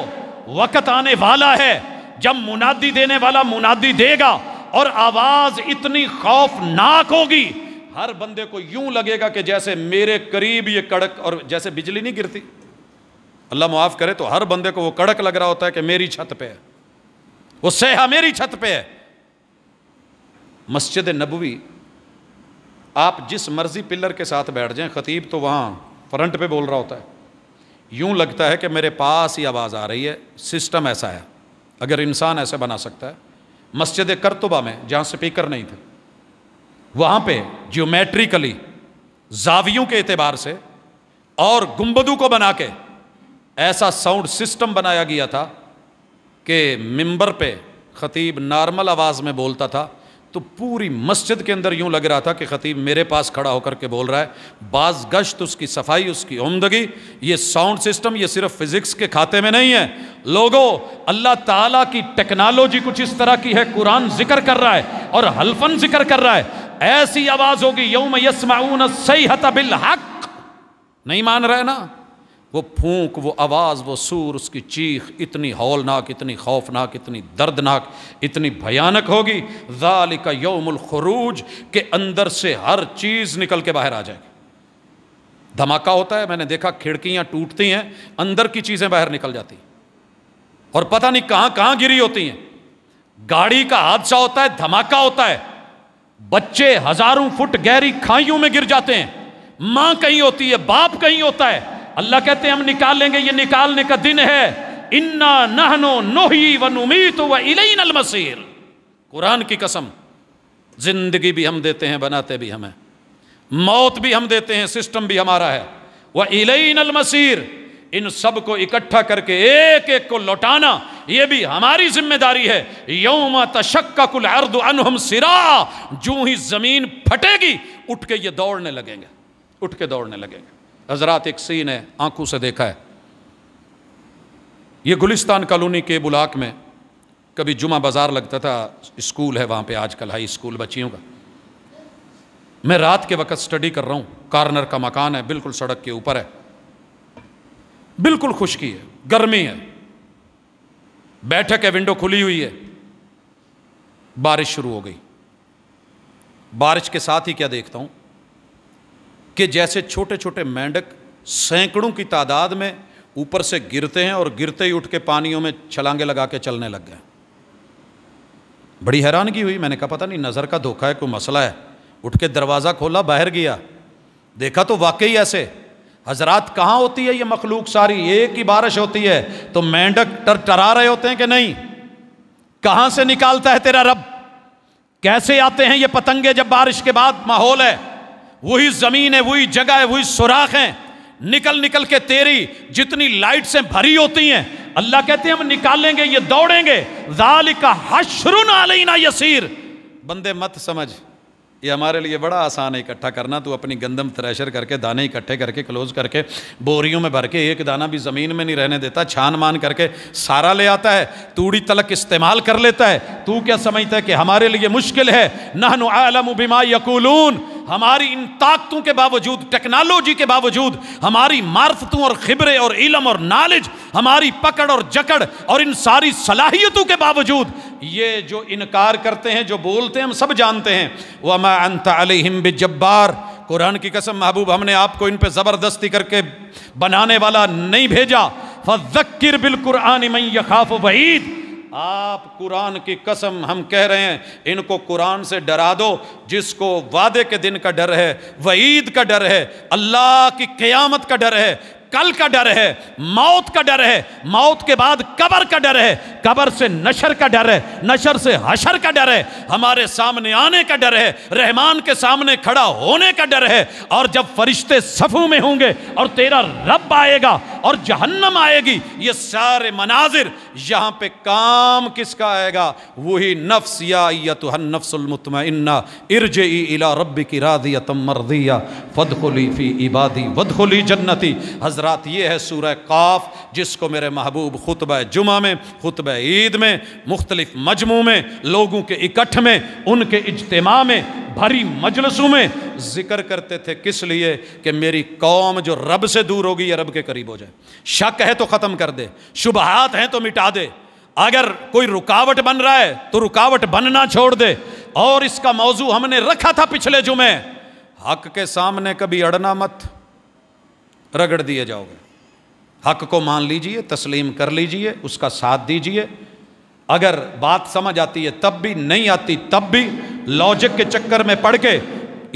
وقت آنے والا ہے جب منادی دینے والا منادی دے گا اور آواز اتنی خوفناک ہوگی, ہر بندے کو یوں لگے گا کہ جیسے میرے قریب یہ کڑک, اور جیسے بجلی نہیں گرتی, اللہ معاف کرے, تو ہر بندے کو وہ کڑک لگ رہا ہوتا ہے کہ میری چھت پہ ہے, وہ سیحا میری چھت پہ ہے. مسجد نبوی آپ جس مرضی پلر کے ساتھ بیٹھ جائیں, خطیب تو وہاں فرنٹ پہ بول رہا ہوتا ہے, یوں لگتا ہے کہ میرے پاس ہی آواز آ رہی ہے. سسٹم ایسا ہے, اگر انسان ایسے بنا سکتا ہے. مسجد قرطبہ میں جہاں سپیکر نہیں تھے, وہاں پہ جیومیٹریکلی زاویوں کے اعتبار سے اور گنبدوں کو بنا کے ایسا ساؤنڈ سسٹم بنایا گیا تھا کہ ممبر پہ خطیب نارمل آواز میں بولتا تھا تو پوری مسجد کے اندر یوں لگ رہا تھا کہ خطیب میرے پاس کھڑا ہو کر کے بول رہا ہے. بعض گشت, اس کی صفائی, اس کی عمدگی, یہ ساؤنڈ سسٹم یہ صرف فزکس کے کھاتے میں نہیں ہے. لوگوں, اللہ تعالیٰ کی ٹیکنالوجی کچھ اس طرح کی ہے, قرآن ذکر کر رہا ہے اور حلفاً ذکر کر رہا ہے, ایسی آواز ہوگی یوم یسمعون الصیحۃ بالحق. نہیں مان رہے نا, وہ پھونک, وہ آواز, وہ سور, اس کی چیخ اتنی ہولناک, اتنی خوفناک, اتنی دردناک, اتنی بھیانک ہوگی. ذالک یوم الخروج, کہ اندر سے ہر چیز نکل کے باہر آ جائے گی. دھماکہ ہوتا ہے, میں نے دیکھا کھڑکیاں ٹوٹتی ہیں, اندر کی چیزیں باہر نکل جاتی ہیں اور پتہ نہیں کہاں کہاں گری ہوتی ہیں. گاڑی کا حادثہ ہوتا ہے, دھماکہ ہوتا ہے, بچے ہزاروں فٹ گہری کھائیوں میں گر جاتے ہیں, ماں کہیں ہوتی ہے, باپ کہیں ہوتا ہے. اللہ کہتے ہیں ہم نکال لیں گے, یہ نکالنے کا دن ہے. انا نحن نحیی و نمیت و الینا المصیر. قرآن کی قسم, زندگی بھی ہم دیتے ہیں, بناتے بھی ہمیں, موت بھی ہم دیتے ہیں, سسٹم بھی ہمارا ہے. و الینا المصیر, ان سب کو اکٹھا کر کے ایک ایک کو لوٹانا یہ بھی ہماری ذمہ داری ہے. یوم تشقق الارض عنہم صراعا, جو ہی زمین پھٹے گی اٹھ کے یہ دوڑنے لگیں گے, اٹھ کے دوڑنے لگیں گے. حضرات ایک سین ہے, آنکھوں سے دیکھا ہے, یہ گلستان کالونی کے بلاک میں کبھی جمعہ بازار لگتا تھا, اسکول ہے وہاں پہ آج کل, ہائی اسکول بچیوں کا. میں رات کے وقت سٹڈی کر رہا ہوں, کارنر کا مکان ہے, بالکل سڑک کے اوپر ہے, بالکل خشکی ہے, گرمی ہے, بیٹھک ہے, ونڈو کھلی ہوئی ہے. بارش شروع ہو گئی. بارش کے ساتھ ہی کیا دیکھتا ہوں کہ جیسے چھوٹے چھوٹے مینڈک سینکڑوں کی تعداد میں اوپر سے گرتے ہیں اور گرتے ہی اٹھ کے پانیوں میں چھلانگے لگا کے چلنے لگ گئے. بڑی حیرانگی ہوئی, میں نے کہا پتہ نہیں نظر کا دھوکہ ہے, کوئی مسئلہ ہے. اٹھ کے دروازہ کھولا, باہر گیا, دیکھا تو واقعی ایسے. حضرات کہاں ہوتی ہے یہ مخلوق ساری, ایک ہی بارش ہوتی ہے تو مینڈک ٹرا رہے ہوتے ہیں کہ نہیں. کہاں سے نکالتا ہے تیرا رب, کیسے آتے ہیں یہ پتنگے جب بارش کے بعد ماحول ہے, وہی زمین ہے, وہی جگہ ہے, وہی سوراخ ہیں, نکل نکل کے تیری جتنی لائٹ سے بھری ہوتی ہیں, اللہ کہتے ہیں ہم نکالیں گے, یہ دوڑیں گے. ذالک حشر علینا یسیر. بندے مت سمجھ یہ ہمارے لیے بڑا آسان ہے اکٹھا کرنا. تو اپنی گندم تھریشر کر کے دانے اکٹھے کر کے کلوز کر کے بوریوں میں بھر کے ایک دانہ بھی زمین میں نہیں رہنے دیتا, چھان مان کر کے سارا لے آتا ہے, توڑی تلک استعمال کر لیتا ہے. تو کیا سمجھتا ہے کہ ہمارے لیے مشکل ہے؟ نحن اعلم بما یقولون, ہماری ان طاقتوں کے باوجود, ٹیکنالوجی کے باوجود, ہماری معرفتوں اور خبرے اور علم اور نالج, ہماری پکڑ اور جکڑ اور ان ساری صلاحیتوں کے باوجود یہ جو انکار کرتے ہیں, جو بولتے ہیں, ہم سب جانتے ہیں. وما انت علیہم بجبار, قرآن کی قسم محبوب ہم نے آپ کو ان پہ زبردستی کر کے بنانے والا نہیں بھیجا. فذکر بالقرآن من یخاف وعید, آپ قرآن کی قسم ہم کہہ رہے ہیں ان کو قرآن سے ڈرا دو جس کو وعدے کے دن کا ڈر ہے, وعید کا ڈر ہے, اللہ کی قیامت کا ڈر ہے, کل کا ڈر ہے, موت کا ڈر ہے, موت کے بعد قبر کا ڈر ہے, قبر سے نشر کا ڈر ہے, نشر سے حشر کا ڈر ہے, ہمارے سامنے آنے کا ڈر ہے, رحمان کے سامنے کھڑا ہونے کا ڈر ہے, اور جب فرشتے صفوں میں ہوں گے اور تیرا رب آئے گا اور جہنم آئے گی, یہ سارے مناظر, یہاں پہ کام کس کا آئے گا؟ وہی نفس, یا ایتھا النفس المطمئنہ ارجعی الی ربک راضیۃ مرضیہ فادخلی فی عبادی وادخلی جنتی. حضرات یہ ہے سورہ قاف, جس کو میرے محبوب خطبہ جمعہ میں, خطبہ عید میں, مختلف مجموع میں, لوگوں کے اکٹھ میں, ان کے اجتماع میں, بھری مجلسوں میں ذکر کرتے تھے. کس لیے؟ کہ میری قوم جو رب سے دور ہوگی یہ رب کے قریب ہو جائے. شک ہے تو ختم کر دے, شبہات ہیں تو مٹا دے, اگر کوئی رکاوٹ بن رہا ہے تو رکاوٹ بننا چھوڑ دے. اور اس کا موضوع ہم نے رکھا تھا پچھلے جمعے, حق کے سامنے کبھی اڑنا مت, رگڑ دیے جاؤ گے. حق کو مان لیجئے, تسلیم کر لیجئے, اس کا ساتھ دیجئے. اگر بات سمجھ آتی ہے تب بھی, نہیں آتی تب بھی, لاجک کے چکر میں پڑھ کے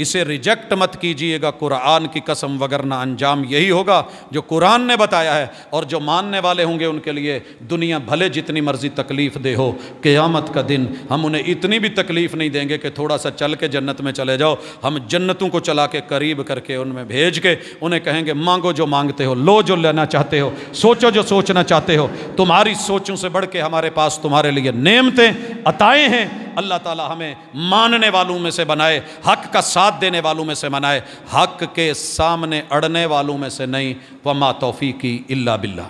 اسے ریجیکٹ مت کیجئے گا قرآن کی قسم, وگرنہ انجام یہی ہوگا جو قرآن نے بتایا ہے. اور جو ماننے والے ہوں گے ان کے لیے دنیا بھلے جتنی مرضی تکلیف دے ہو, قیامت کا دن ہم انہیں اتنی بھی تکلیف نہیں دیں گے کہ تھوڑا سا چل کے جنت میں چلے جاؤ. ہم جنتوں کو چلا کے قریب کر کے ان میں بھیج کے انہیں کہیں گے مانگو جو مانگتے ہو, لو جو لینا چاہتے ہو, سوچو جو سوچنا چاہتے ہو. تمہاری سوچوں سے بڑھ کے ہمارے پاس تمہارے لیے نعمتیں, عطائیں ہیں. اللہ تعالی ہمیں ماننے والوں میں سے بنائے, حق کا ساتھ دینے والوں میں سے بنائے, حق کے سامنے اڑنے والوں میں سے نہیں. وما توفیقی الا باللہ.